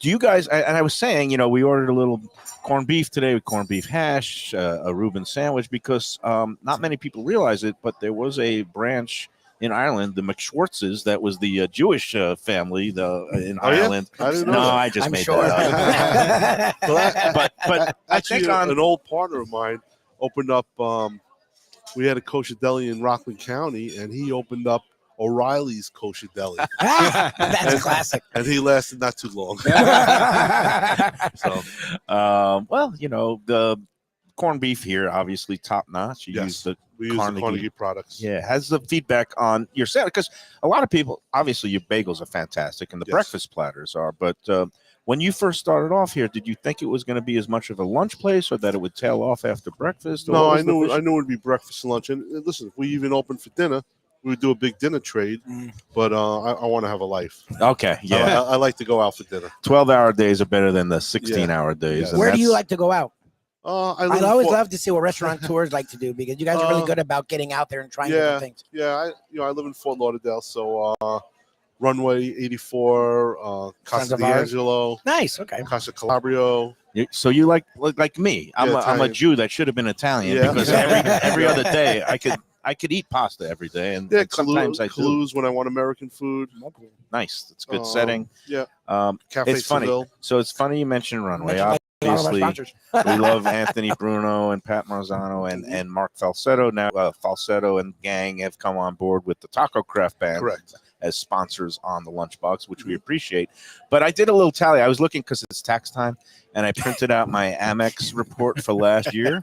Do you guys? And I was saying, we ordered a little corned beef today with corned beef hash, a Reuben sandwich, because not many people realize it, but there was a branch in Ireland, the McSchwartzes, that was the Jewish family in Oh, yeah? Ireland. I didn't know No, that. I just I'm made sure. that up. but I Actually, think on an old partner of mine opened up. We had a kosher deli in Rockland County, and he opened up O'Reilly's Kosher Deli, That's classic. and he lasted not too long. so, the corned beef here, obviously top notch. You use the We use the Carnegie products. Yeah, has the feedback on your salad, because a lot of people, obviously, your bagels are fantastic and the Yes. breakfast platters are. But when you first started off here, did you think it was going to be as much of a lunch place, or that it would tail off after breakfast? Or No, what I was the knew vision? it would be breakfast and lunch. And listen, if we even opened for dinner, we would do a big dinner trade. But I want to have a life. Okay, yeah, I like to go out for dinner. 12-hour days are better than the 16-hour days. Yeah. and Where do you that's- like to go out? I I'd always love to see what restaurateurs like to do, because you guys are really Uh, good about getting out there and trying yeah. different things. Yeah, I live in Fort Lauderdale, so Runway 84, Sons Casa of Ours. D'Angelo, Nice. Okay. Casa Calabrio. So you like me? I'm Yeah, a Italian. Jew that should have been Italian, Yeah. because every other day I could eat pasta every day, and, Yeah, and sometimes I do. Clues when I want American food. Nice, it's good setting. Yeah, Um, Cafe it's funny. Seville. So it's funny you mentioned Runway. Mentioned all of our Obviously, sponsors. we love Anthony Bruno and Pat Marzano and Mark Falsetto. Now Falsetto and gang have come on board with the Taco Craft Band Correct. as sponsors on the Lunchbox, which we appreciate. But I did a little tally. I was looking because it's tax time, and I printed out my Amex report for last year.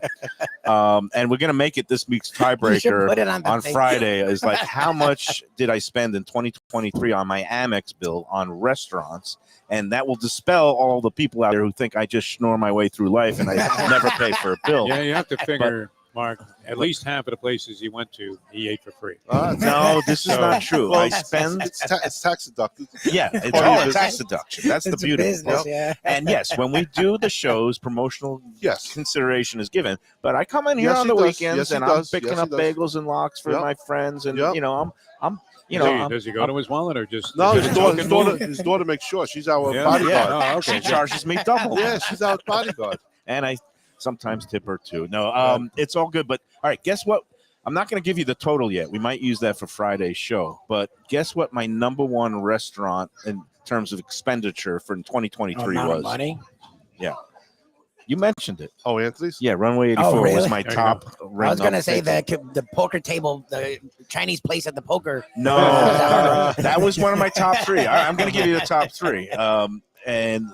And we're going to make it this week's You should tiebreaker put it on the on thing. Friday. Is like, how much did I spend in 2023 on my Amex bill on restaurants? And that will dispel all the people out there who think I just snore my way through life and I never pay for a bill. Yeah, you have to figure, Mark, at least half of the places he went to, he ate for free. No, this is So- not true. Well, I spend, it's tax deducted. yeah, it's Part of all your a tax business. deduction. That's the It's a beauty. business, yeah. And yes, when we do the shows, promotional Yes. consideration is given. But I come in here Yes, on he the does. weekends Yes, he and does. I'm picking Yes, he up does. bagels and lox for Yep. my friends, and Yep. Does he go to his wallet or just? No, is it his a daughter, token move? his daughter makes sure she's our Yeah? bodyguard. Yeah. Oh, okay. she charges me double. Yeah, she's our bodyguard. And I sometimes tip her too. No, it's all good. But all right, guess what? I'm not going to give you the total yet. We might use that for Friday's show. But guess what? My number one restaurant in terms of expenditure for 2023 Amount of was. money. You mentioned it. Oh, Anthony's? Yeah, Runway 84 Oh, really? was my There you top. I was going to say the poker table, the Chinese place at the poker. No, that was one of my top three. I'm going to give you the top three. And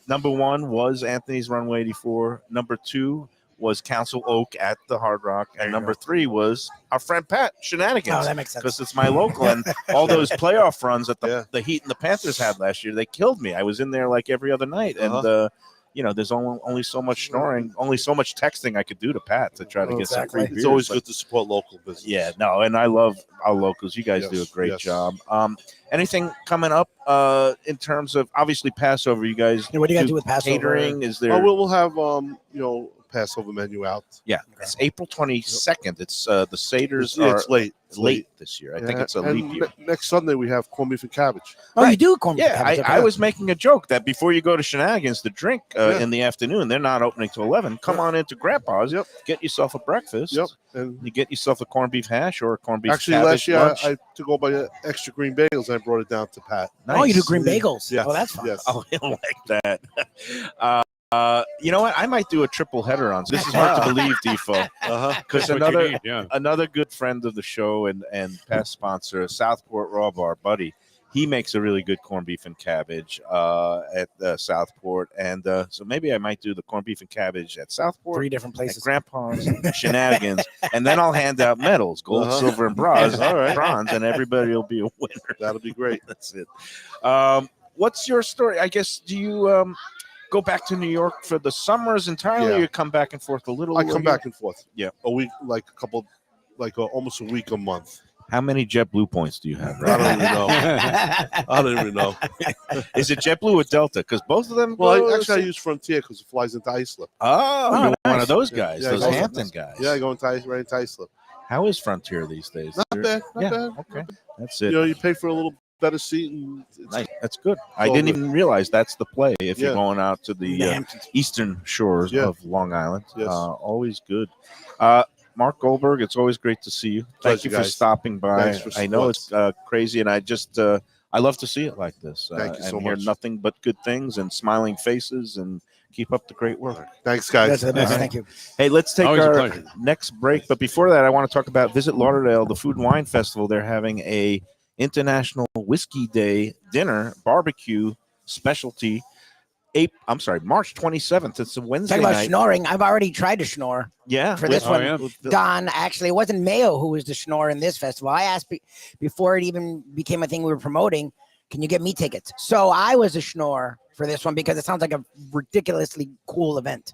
number one was Anthony's Runway 84. Number two was Council Oak at the Hard Rock. And number three was our friend Pat Shenanigans. Oh, that makes sense. Because it's my local. And all those playoff runs that Yeah. the Heat and the Panthers had last year, they killed me. I was in there like every other night. And, there's only so much snoring, only so much texting I could do to Pat to try to get some free Exactly. beers. It's always But- good to support local business. yeah, no, and I love our locals. You guys Yes, do a great yes. job. Anything coming up in terms of obviously Passover? You guys Hey, what do you guys do with Passover? catering? Is there? Oh, we'll have Passover menu out. yeah, it's April 22nd. It's the Seders Yeah, are it's late. It's late this year. I think Yeah, it's a and leap year. Next Sunday we have corned beef and cabbage. Oh, you Right. do corn beef Yeah, cabbage, okay. I was making a joke that before you go to Shenanigans to drink Yeah. in the afternoon, they're not opening till 11. Come on into Grandpa's. Yep. Get yourself a breakfast. Yep. And You get yourself a corned beef hash or a corned beef actually, cabbage last year lunch. I took all my extra green bagels. I brought it down to Pat. Oh, you do Nice. green bagels. Yes. Oh, that's fun. Yes. Oh, I like that. You know what? I might do a triple header on this. Is hard to believe, Defo. Because That's what you need, yeah. another good friend of the show and past sponsor, Southport Raw Bar, Buddy. He makes a really good corned beef and cabbage at Southport, and so maybe I might do the corned beef and cabbage at Southport, 3 different places. at Grandpa's, Shenanigans, and then I'll hand out medals, gold, silver, and bronze, and everybody will be a winner. That'll be great. That's it. What's your story? I guess, do you go back to New York for the summers entirely, or you come back and forth a little? I come back and forth. Yeah. A week, almost a week a month. How many JetBlue points do you have? I don't even know. I don't even know. Is it JetBlue or Delta? Because both of them. Well, I use Frontier because it flies into Islip. Oh, you're one of those Yeah, guys, yeah, those I go- Hampton guys. Yeah, I go right into Islip. How is Frontier these days? Not bad. Not bad. Okay, that's it. You pay for a little better seat, and it's Nice. That's good. I all didn't good. even realize that's the play if you're Yeah. going out to the eastern shores Yeah. of Long Island. Yes. Always good. Mark Goldberg, it's always great to see you. Thank Pleasure, you for guys. stopping by. Thanks for I know supporting. it's crazy, and I just I love to see it like this. Thank you so and hear much. nothing but good things and smiling faces, and keep up the great work. Thanks, guys. That's the best. All right. Thank you. Hey, let's take Always a our pleasure. next break. But before that, I want to talk about Visit Lauderdale, the Food and Wine Festival. They're having a International Whiskey Day dinner barbecue specialty. March 27th. It's a Wednesday Talking about night. snoring, I've already tried to snore. Yeah, For with- this one, yeah. Don, actually, it wasn't Mayo who was the schnorr in this festival. I asked before it even became a thing we were promoting, can you get me tickets? So I was a schnorr for this one because it sounds like a ridiculously cool event.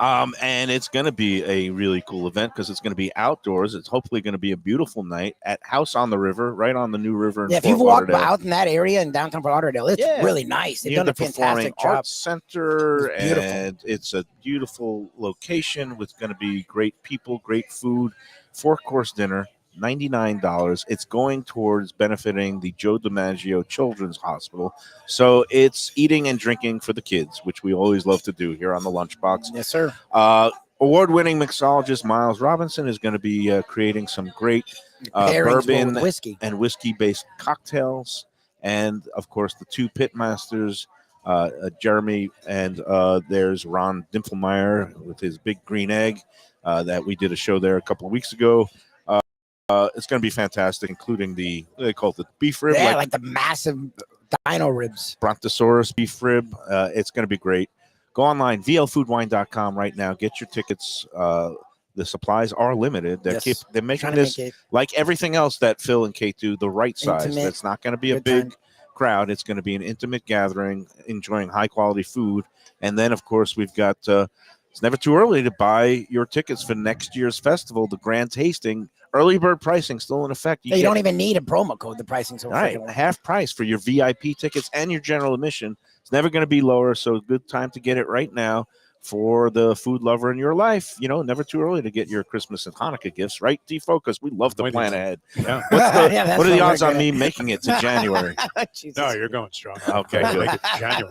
And it's going to be a really cool event because it's going to be outdoors. It's hopefully going to be a beautiful night at House on the River, right on the New River. In Yeah, if Fort you've walked Lauderdale. out in that area in downtown Fort Lauderdale, it's Yeah. really nice. They've Near done the a fantastic Performing job. Arts Center, It's beautiful. and it's a beautiful location with going to be great people, great food, 4-course dinner, $99. It's going towards benefiting the Joe DiMaggio Children's Hospital. So it's eating and drinking for the kids, which we always love to do here on the Lunchbox. Yes, sir. Award-winning mixologist Miles Robinson is going to be creating some great Pairings bourbon with whiskey. and whiskey-based cocktails, and of course the 2 pit masters, Jeremy, and there's Ron Dimfelmeyer with his big green egg that we did a show there a couple of weeks ago. It's going to be fantastic, including they call it the beef rib, Yeah, like the massive dino ribs. Brontosaurus beef rib. It's going to be great. Go online, vlfoodwine.com right now. Get your tickets. The supplies are limited. Yes. They're making Trying to this make it like everything else that Phil and Kate do, the right size. Intimate. It's not going to be a Good big time. crowd. It's going to be an intimate gathering, enjoying high quality food. And then, of course, we've got it's never too early to buy your tickets for next year's festival, the Grand Tasting. Early bird pricing still in effect. You don't even need a promo code. The pricing's so all right, freaking low. half price for your VIP tickets and your general admission. It's never going to be lower, so good time to get it right now for the food lover in your life. You know, never too early to get your Christmas and Hanukkah gifts, right, Defo? Because we love to Wait, plan ahead. Yeah. Yeah, that's What are the what odds we're on good me at. making it to January? Jesus. No, you're going strong. Okay, good. Make it January.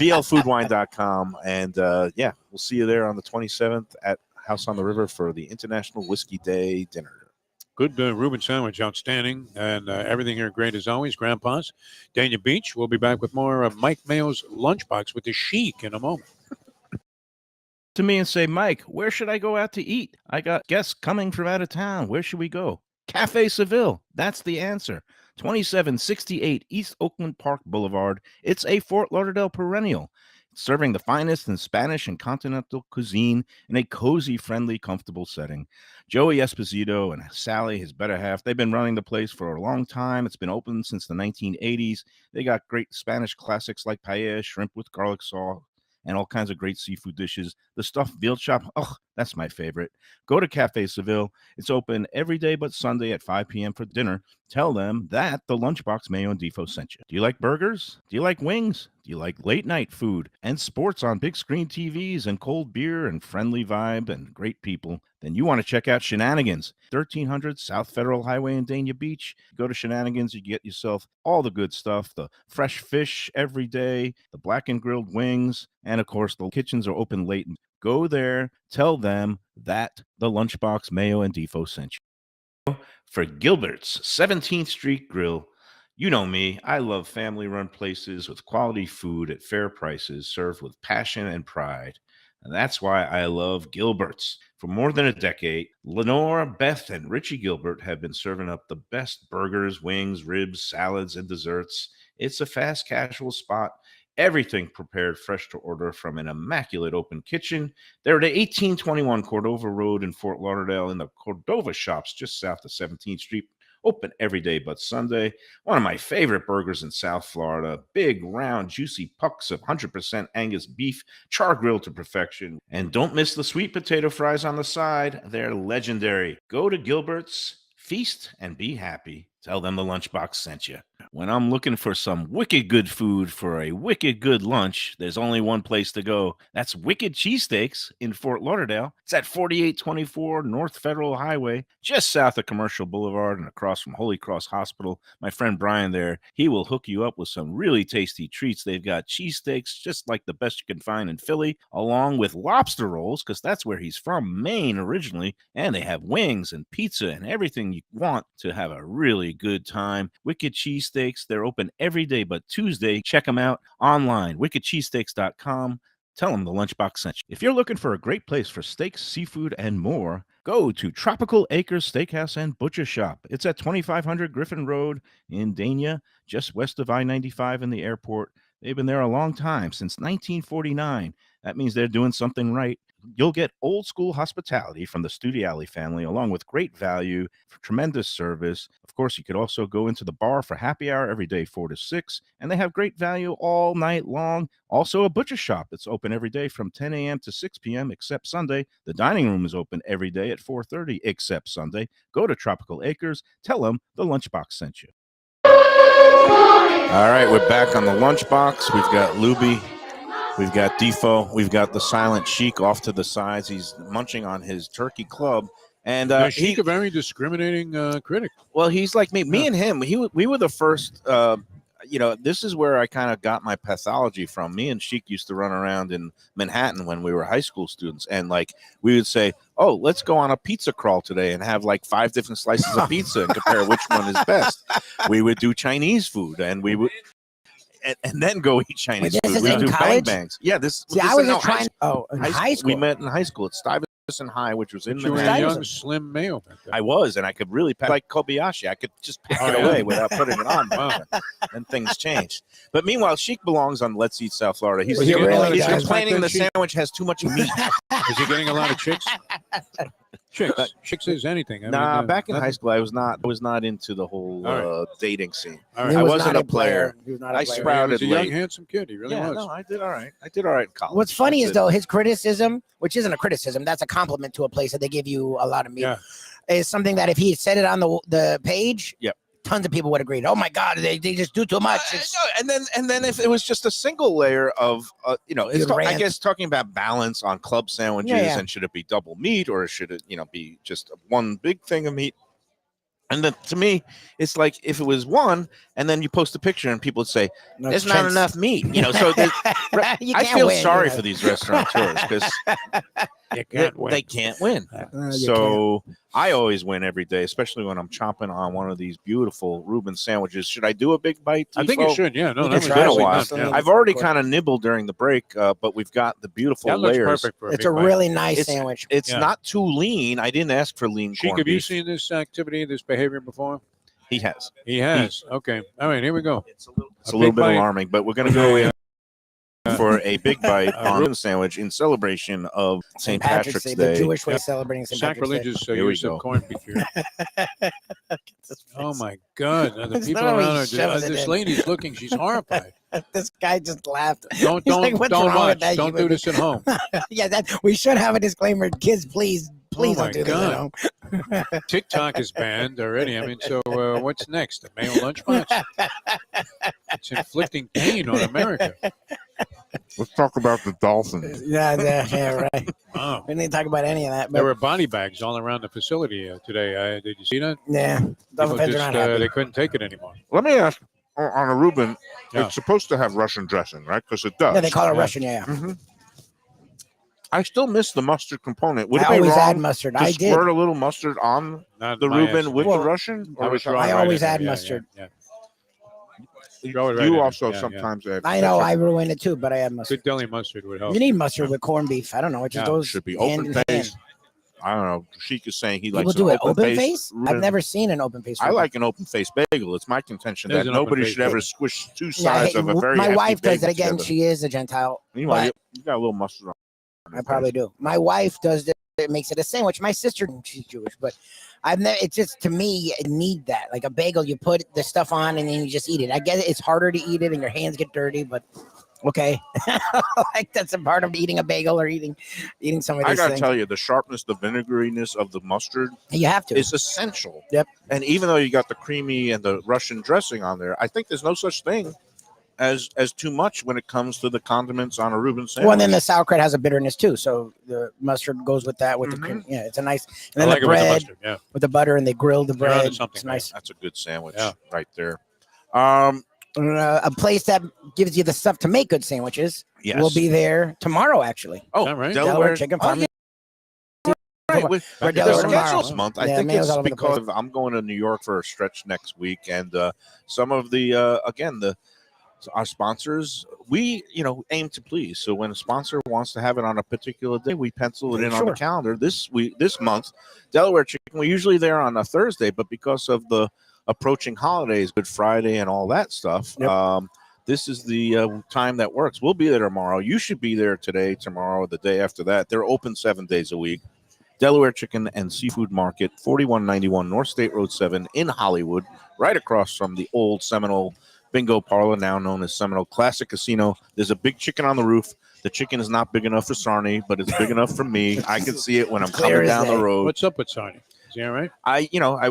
VLFoodWine.com. And yeah, we'll see you there on the 27th at House on the River for the International Whiskey Day dinner. Good Reuben sandwich, outstanding, and everything here great as always. Grandpa's, Dania Beach. We'll be back with more of Mike Mayo's Lunchbox with the Chic in a moment. To me and say, Mike, where should I go out to eat? I got guests coming from out of town. Where should we go? Cafe Seville. That's the answer. 2768 East Oakland Park Boulevard. It's a Fort Lauderdale perennial, serving the finest in Spanish and continental cuisine in a cozy, friendly, comfortable setting. Joey Esposito and Sally, his better half, they've been running the place for a long time. It's been open since the 1980s. They got great Spanish classics like paella, shrimp with garlic sauce, and all kinds of great seafood dishes. The stuffed veal chop, oh, that's my favorite. Go to Cafe Seville. It's open every day but Sunday at 5 p.m. for dinner. Tell them that the Lunchbox Mayo and Defo sent you. Do you like burgers? Do you like wings? Do you like late night food and sports on big screen TVs and cold beer and friendly vibe and great people? Then you want to check out Shenanigans, 1300 South Federal Highway in Dania Beach. Go to Shenanigans, you get yourself all the good stuff, the fresh fish every day, the black and grilled wings, and of course the kitchens are open late. Go there, tell them that the Lunchbox Mayo and Defo sent you. For Gilbert's 17th Street Grill, You know me, I love family run places with quality food at fair prices served with passion and pride. And that's why I love Gilbert's. For more than a decade, Lenore, Beth, and Richie Gilbert have been serving up the best burgers, wings, ribs, salads, and desserts. It's a fast casual spot. Everything prepared fresh to order from an immaculate open kitchen. They're at 1821 Cordova Road in Fort Lauderdale in the Cordova Shops just south of 17th Street. Open every day but Sunday. One of my favorite burgers in South Florida. Big, round, juicy pucks of 100% Angus beef, char grilled to perfection. And don't miss the sweet potato fries on the side. They're legendary. Go to Gilbert's, feast, and be happy. Tell them the Lunchbox sent you. When I'm looking for some wicked good food for a wicked good lunch, there's only one place to go. That's Wicked Cheesesteaks in Fort Lauderdale. It's at 4824 North Federal Highway, just south of Commercial Boulevard and across from Holy Cross Hospital. My friend Brian there, he will hook you up with some really tasty treats. They've got cheesesteaks just like the best you can find in Philly, along with lobster rolls, because that's where he's from, Maine originally. And they have wings and pizza and everything you want to have a really good time. Wicked Cheesesteaks, they're open every day but Tuesday. Check them out online, wickedcheesesteaks.com. Tell them the Lunchbox sent you. If you're looking for a great place for steaks, seafood, and more, go to Tropical Acres Steakhouse and Butcher Shop. It's at 2500 Griffin Road in Dania, just west of I-95 in the airport. They've been there a long time, since 1949. That means they're doing something right. You'll get old school hospitality from the Studiali family, along with great value, for tremendous service. Of course, you could also go into the bar for happy hour every day, 4 to 6, and they have great value all night long. Also, a butcher shop that's open every day from 10 a.m. to 6 p.m. except Sunday. The dining room is open every day at 4:30 except Sunday. Go to Tropical Acres. Tell them the Lunchbox sent you. All right, we're back on the Lunchbox. We've got Lubie. We've got Defo. We've got the silent Sheik off to the sides. He's munching on his turkey club. And Sheik, a very discriminating critic. Well, he's like me. Me and him, we were the first. This is where I kind of got my pathology from. Me and Sheik used to run around in Manhattan when we were high school students. And like we would say, oh, let's go on a pizza crawl today and have like 5 different slices of pizza and compare which one is best. We would do Chinese food and we would. And then go eat Chinese food. We do bang bangs. Yeah, I was just trying. In high school. We met in high school at Stuyvesant High, which was in You were a young, slim Mayo back then. I was, and I could really pack like Kobayashi. I could just pack it away without putting it on. Wow. And things changed. But meanwhile, Sheik belongs on Let's Eat South Florida. He's complaining the sandwich has too much meat. Is he getting a lot of chicks? Chicks is anything. Back in high school, I was not into the whole dating scene. All right. I wasn't a player. I sprouted He was a young, late. handsome kid. He really was. No, I did all right. I did all right in college. What's funny is though his criticism, which isn't a criticism, that's a compliment to a place that they give you a lot of meat. Yeah. Is something that if he said it on the page, Yep. tons of people would agree. Oh my God, they just do too much. And then if it was just a single layer of I guess talking about balance on club sandwiches and should it be double meat or should it be just one big thing of meat? And then to me, it's like if it was one, and then you post a picture and people would say, "There's not enough meat," So I feel sorry for these restaurateurs because they can't win. So I always win every day, especially when I'm chomping on one of these beautiful Reuben sandwiches. Should I do a big bite? I think you should. Yeah, no, it's been a while. I've already kind of nibbled during the break, but we've got the beautiful that looks layers. Perfect for it's a really nice sandwich. It's not too lean. I didn't ask for lean. Sheik, have you seen this activity, this behavior before? He has. He has. Okay. All right. Here we go. It's a little bit alarming, but we're going to go in for a big bite on Reuben sandwich in celebration of St. Patrick's Day. The Jewish way celebrating St. Sacrilegious use of corned beef here. Oh my God! The people around her. This lady's looking. She's horrified. This guy just laughed. Don't watch. Don't do this at home. Yeah, we should have a disclaimer. Kids, please don't do this at home. TikTok is banned already. I mean, so what's next? The Mayo Lunchbox? It's inflicting pain on America. Let's talk about the dolphins. Yeah, right. Wow. We didn't talk about any of that. But There were body bags all around the facility today. Did you see that? yeah, People just, they couldn't take it anymore. Let me ask on a Reuben, it's supposed to have Russian dressing, right? Because it does. Yeah, they call it Russian. Yeah. Mm-hmm. I still miss the mustard component. Would I it be always wrong add mustard. to I did. squirt a little mustard on Not the my Reuben estimate. with the Russian? I was I right always in add there. mustard. Yeah. Throw it right in You it. also Yeah, sometimes add I know I ketchup. ruin it too, but I have mustard. Good deli mustard would help. You need mustard with corned beef. I don't know. It just Yeah, goes should be hand open in hand. face. I don't know. Sheik is saying he People likes do an it open face. I've Reuben. never seen an open face. I Reuben. like an open face bagel. It's my contention There's that an open nobody face should ever bagel. squish two Yeah, sides of a very my hefty wife does it bagel again. together. She is a Gentile. Meanwhile, but you got a little mustard on. I probably do. My wife does it. It makes it a sandwich. My sister, she's Jewish, but I've never. It's just to me, I need that. Like a bagel, you put the stuff on and then you just eat it. I get it. It's harder to eat it and your hands get dirty, but okay, like that's a part of eating a bagel or eating some of I these gotta things. tell you, the sharpness, the vinegariness of the mustard You have to. is essential. Yep. And even though you got the creamy and the Russian dressing on there, I think there's no such thing as too much when it comes to the condiments on a Reuben sandwich. Well, and then the sauerkraut has a bitterness too, so the mustard goes with that. With the cream, yeah, it's a nice. And then I like the it with the bread mustard. Yeah. with the butter, and they grill the You're onto bread. something, It's nice. That's a good sandwich Yeah. right there. A place that gives you the stuff to make good sandwiches Yes. will be there tomorrow. Actually, Oh, Is that right? Delaware Chicken Farm. Right. We're We're their Delaware schedules tomorrow. month. I Yeah, think Mayo's it's all over the because I'm going to New York for a stretch next week, and some of the our sponsors, we aim to please. So when a sponsor wants to have it on a particular day, we pencil it in on the calendar. This month, Delaware Chicken. We're usually there on a Thursday, but because of the approaching holidays, Good Friday, and all that stuff. Yep. This is the time that works. We'll be there tomorrow. You should be there today, tomorrow, the day after that. They're open 7 days a week. Delaware Chicken and Seafood Market, 4191 North State Road 7 in Hollywood, right across from the old Seminole Bingo Parlor, now known as Seminole Classic Casino. There's a big chicken on the roof. The chicken is not big enough for Sarni, but it's big enough for me. I can see it when I'm Clear coming as down the day. road. What's up with Sonny? Is he all right?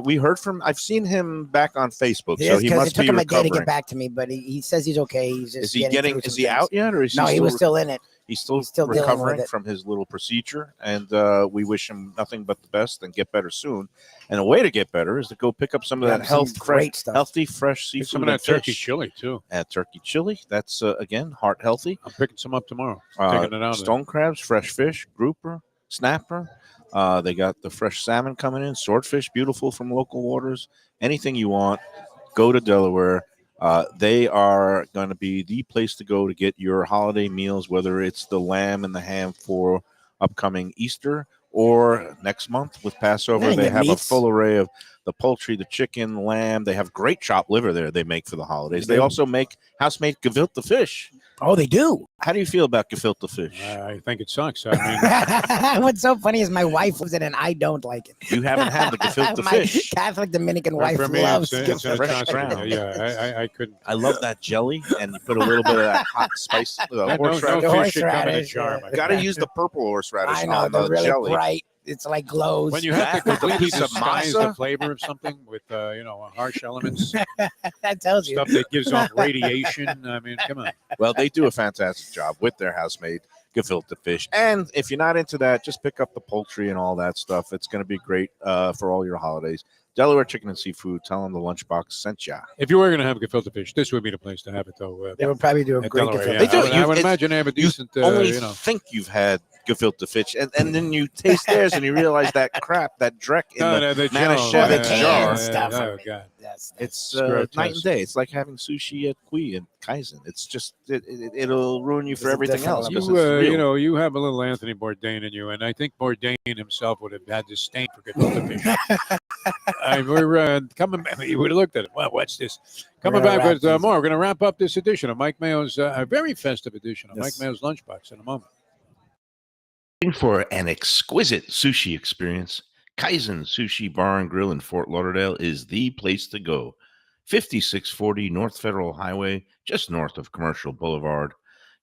We heard from. I've seen him back on Facebook, Yes, so he because must it took be him a day to recovering. get back to me, but he says he's okay. He's just Is he getting getting? through Is some he things. out yet, or is he No, he still was still in it. He's still dealing with recovering it. from his little procedure, and we wish him nothing but the best and get better soon. And a way to get better is to go pick up some of Yeah, that some great stuff. healthy, fresh Pick seafood. some of that and turkey fish. chili too. Add turkey chili. That's again heart healthy. I'm picking some up tomorrow. Taking it out. Stone crabs, fresh fish, grouper, snapper. They got the fresh salmon coming in, swordfish, beautiful from local waters. Anything you want, go to Delaware. They are going to be the place to go to get your holiday meals, whether it's the lamb and the ham for upcoming Easter or next month with Passover. Yeah, They get have meats. a full array of the poultry, the chicken, lamb. They have great chopped liver there they make for the holidays. They also make house-made gefilte fish. Oh, they do. How do you feel about gefilte fish? I think it sucks. I mean, What's so funny is my wife loves it and I don't like it. You haven't had the gefilte My fish. Catholic Dominican wife for me, loves it's an fresh atrocity. ground. Yeah, I couldn't. I love that jelly, and you put a little bit of that hot spice. No Horseradish. fish should come in a Horseradish, jar. yeah. my Got to use the purple horseradish I know on they're the really jelly. bright. It's like glows. When you have to That with a completely piece of disguise masa? the flavor of something with harsh elements, that tells you. stuff that gives off radiation. I mean, come on. Well, they do a fantastic job with their house-made gefilte fish. And if you're not into that, just pick up the poultry and all that stuff. It's going to be great for all your holidays. Delaware Chicken and Seafood. Tell them the Lunchbox sent ya. If you were going to have gefilte fish, this would be the place to have it, though. They would probably do a At great Delaware, gefilte. yeah. They do. I would It's- imagine they have a decent, Only think you've had gefilte fish, and then you taste theirs and you realize that crap, that dreck in the Manischewitz the canned jar. stuff. Oh, God. It's grotesque. night and day. It's like having sushi at Kui and Kaizen. It's just it'll ruin you for It's a everything different else. level. 'cause You, it's real. you have a little Anthony Bourdain in you, and I think Bourdain himself would have had disdain for gefilte fish. We're coming back. You would have looked at it. Well, what's this? Coming We're gonna back with wrap these more. We're going to wrap up this edition of Mike Mayo's, a very festive edition of Yes. Mike Mayo's Lunchbox in a moment. Looking for an exquisite sushi experience? Kaizen Sushi Bar and Grill in Fort Lauderdale is the place to go. 5640 North Federal Highway, just north of Commercial Boulevard.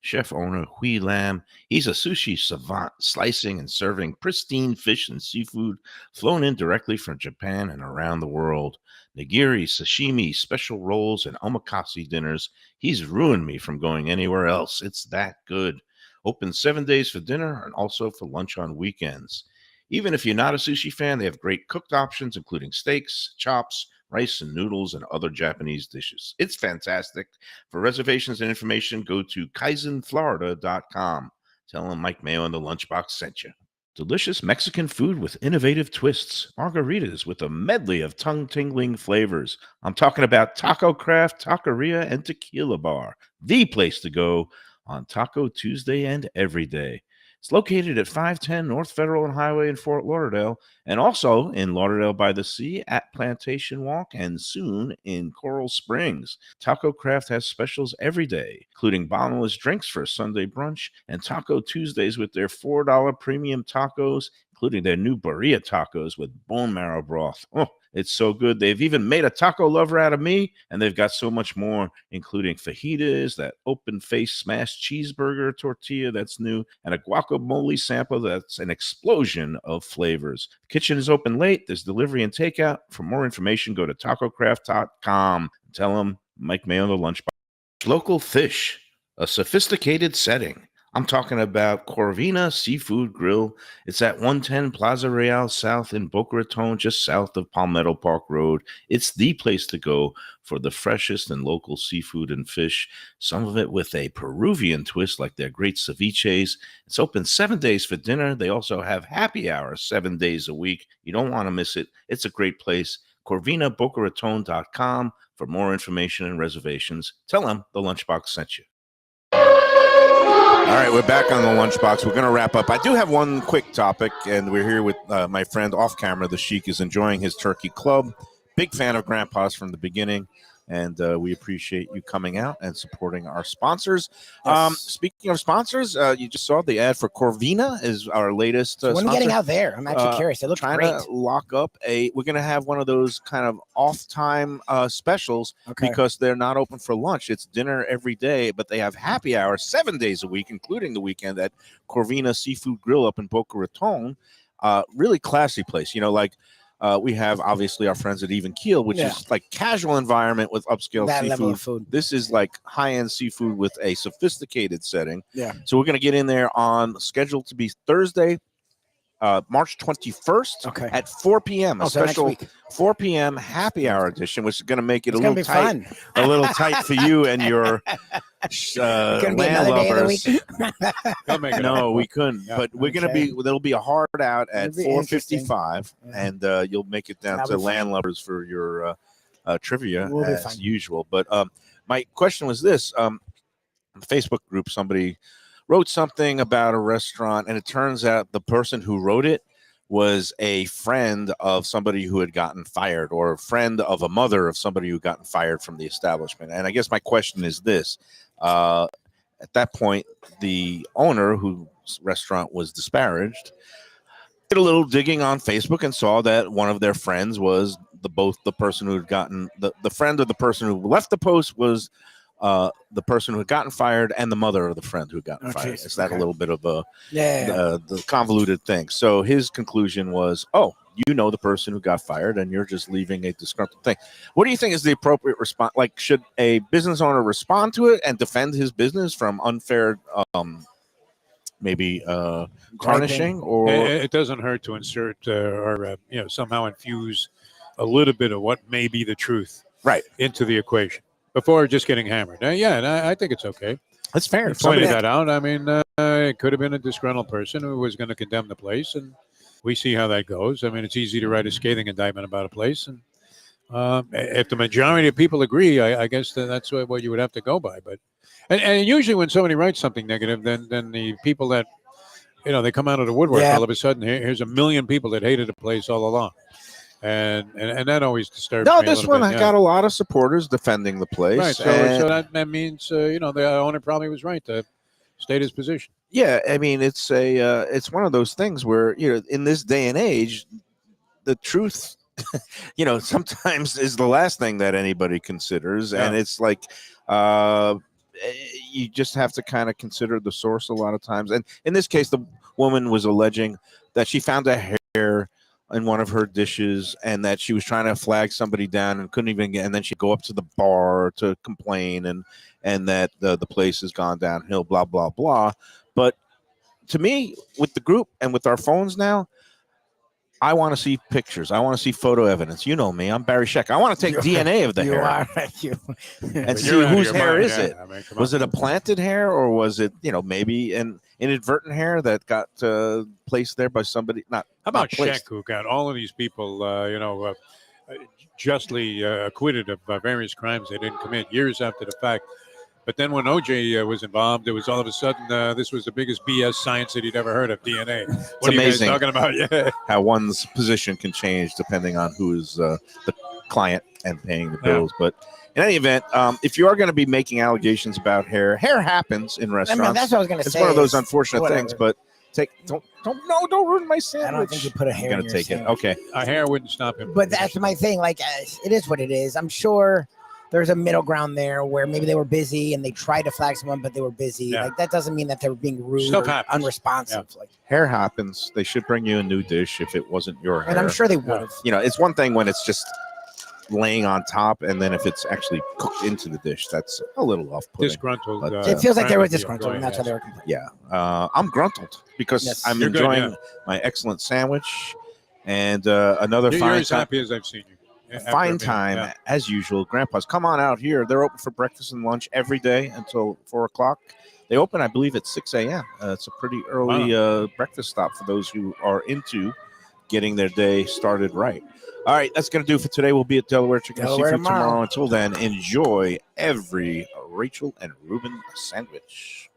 Chef owner Hui Lam, he's a sushi savant, slicing and serving pristine fish and seafood flown in directly from Japan and around the world. Nigiri, sashimi, special rolls, and omakase dinners. He's ruined me from going anywhere else. It's that good. Open 7 days for dinner and also for lunch on weekends. Even if you're not a sushi fan, they have great cooked options, including steaks, chops, rice and noodles, and other Japanese dishes. It's fantastic. For reservations and information, go to kaizenflorida.com. Tell them Mike Mayo and the Lunchbox sent you. Delicious Mexican food with innovative twists. Margaritas with a medley of tongue-tingling flavors. I'm talking about Taco Craft, Taqueria, and Tequila Bar. The place to go on Taco Tuesday and every day. It's located at 510 North Federal and Highway in Fort Lauderdale, and also in Lauderdale by the Sea at Plantation Walk, and soon in Coral Springs. Taco Craft has specials every day, including bottomless drinks for a Sunday brunch and Taco Tuesdays with their $4 premium tacos, including their new burrito tacos with bone marrow broth. Oh, it's so good. They've even made a taco lover out of me, and they've got so much more, including fajitas, that open-faced smashed cheeseburger tortilla that's new, and a guacamole sample that's an explosion of flavors. The kitchen is open late. There's delivery and takeout. For more information, go to tacocraft.com. Tell them Mike Mayo, the Lunchbox. Local fish, a sophisticated setting. I'm talking about Corvina Seafood Grill. It's at 110 Plaza Real South in Boca Raton, just south of Palmetto Park Road. It's the place to go for the freshest and local seafood and fish, some of it with a Peruvian twist like their great ceviches. It's open 7 days for dinner. They also have happy hours 7 days a week. You don't want to miss it. It's a great place. CorvinaBocaRaton.com for more information and reservations. Tell them the Lunchbox sent you. All right, we're back on the Lunchbox. We're going to wrap up. I do have one quick topic, and we're here with my friend off camera. The Sheik is enjoying his turkey club. Big fan of Grandpa's from the beginning, and we appreciate you coming out and supporting our sponsors. Yes. Speaking of sponsors, you just saw the ad for Corvina is our latest So when are sponsor. we getting out there? I'm actually curious. It looks trying great. to lock up we're going to have one of those kind of off-time specials Okay. because they're not open for lunch. It's dinner every day, but they have happy hour 7 days a week, including the weekend at Corvina Seafood Grill up in Boca Raton. Really classy place. You know, like we have obviously our friends at Even Keel, which is like casual environment with upscale That seafood. level of food. This is like high-end seafood with a sophisticated setting. Yeah. So we're going to get in there on scheduled to be Thursday, March 21st at 4 p.m. A Oh, so next special week. 4 p.m. happy hour edition, which is going to make it It's a gonna little be tight, fun. a little tight for you and your Gonna be another day of the week. No, we couldn't. Yeah. But we're going to be. There'll be a hard out at It'll be interesting. 4:55, and you'll make it down That'll to be fun. Landlubbers for your trivia We'll be as fun. usual. But my question was this: in the Facebook group, somebody wrote something about a restaurant, and it turns out the person who wrote it was a friend of somebody who had gotten fired, or a friend of a mother of somebody who had gotten fired from the establishment. And I guess my question is this: at that point, the owner, whose restaurant was disparaged, did a little digging on Facebook and saw that one of their friends was both the person who had gotten the friend of the person who left the post was the person who had gotten fired, and the mother of the friend who had gotten fired. Geez. It's that a Okay. little bit of a Yeah. the convoluted thing. So his conclusion was, oh, you know the person who got fired, and you're just leaving a disgruntled thing. What do you think is the appropriate response? Like, should a business owner respond to it and defend his business from unfair, maybe tarnishing, or It doesn't hurt to insert or somehow infuse a little bit of what may be the truth right? into the equation before just getting hammered. And I think it's okay. That's fair. You pointed that out. I mean, it could have been a disgruntled person who was going to condemn the place, and we see how that goes. I mean, it's easy to write a scathing indictment about a place, and if the majority of people agree, I guess that's what you would have to go by. But and usually when somebody writes something negative, then the people that they come out of the woodwork Yeah. all of a sudden. Here's a million people that hated the place all along, and that always disturbs No, me a this little one bit, I yeah. got a lot of supporters defending the place. Right. So that means the owner probably was right to state his position. Yeah, I mean, it's one of those things where in this day and age, the truth, sometimes is the last thing that anybody considers, and Yeah. it's like you just have to kind of consider the source a lot of times. And in this case, the woman was alleging that she found a hair in one of her dishes, and that she was trying to flag somebody down and couldn't even get, and then she'd go up to the bar to complain, and that the place has gone downhill, blah, blah, blah. But to me, with the group and with our phones now, I want to see pictures. I want to see photo evidence. You know me. I'm Barry Sheck. I want to take DNA of the You hair are. You. and But see you're out of whose your hair mind, is yeah. it. I mean, come Was on. it a planted hair, or was it, maybe an inadvertent hair that got placed there by somebody? How about not placed. Sheck, who got all of these people, justly acquitted of various crimes they didn't commit years after the fact? But then when OJ was involved, it was all of a sudden this was the biggest BS science that he'd ever heard of, DNA. What are amazing. you guys talking about? Yeah. How one's position can change depending on who's the client and paying the bills. But in any event, if you are going to be making allegations about hair I happens in restaurants. mean, that's what I was gonna It's say. one of those is unfortunate whatever. things. But don't ruin my sandwich. I don't think you put a hair I'm in gonna your take it. sandwich. Okay. A hair wouldn't stop him. But that's my thing. Like, it is what it is. I'm sure there's a middle ground there where maybe they were busy and they tried to flag someone, but they were busy. Yeah. Like, that doesn't mean that they were being rude Stuff or happens. unresponsive. Like, Hair happens. They should bring you a new dish if it wasn't your hair. and I'm sure they would have. It's one thing when it's just laying on top, and then if it's actually cooked into the dish, that's a little off-putting. Disgruntled. But, It feels like they were Grampa disgruntled, and that's why yes. they were complaining. Yeah, I'm gruntled because Yes. I'm You're good, enjoying yeah. my excellent sandwich and another You're fine as time. happy as I've seen you. After a Fine minute, time yeah. as usual. Grandpa's, come on out here. They're open for breakfast and lunch every day until 4:00. They open, I believe, at 6 a.m. It's a pretty early breakfast stop for those who are into getting their day started right. All right, that's going to do for today. We'll be at Delaware Chicken and Delaware Seafood tomorrow. tomorrow. Until then, enjoy every Rachel and Reuben sandwich.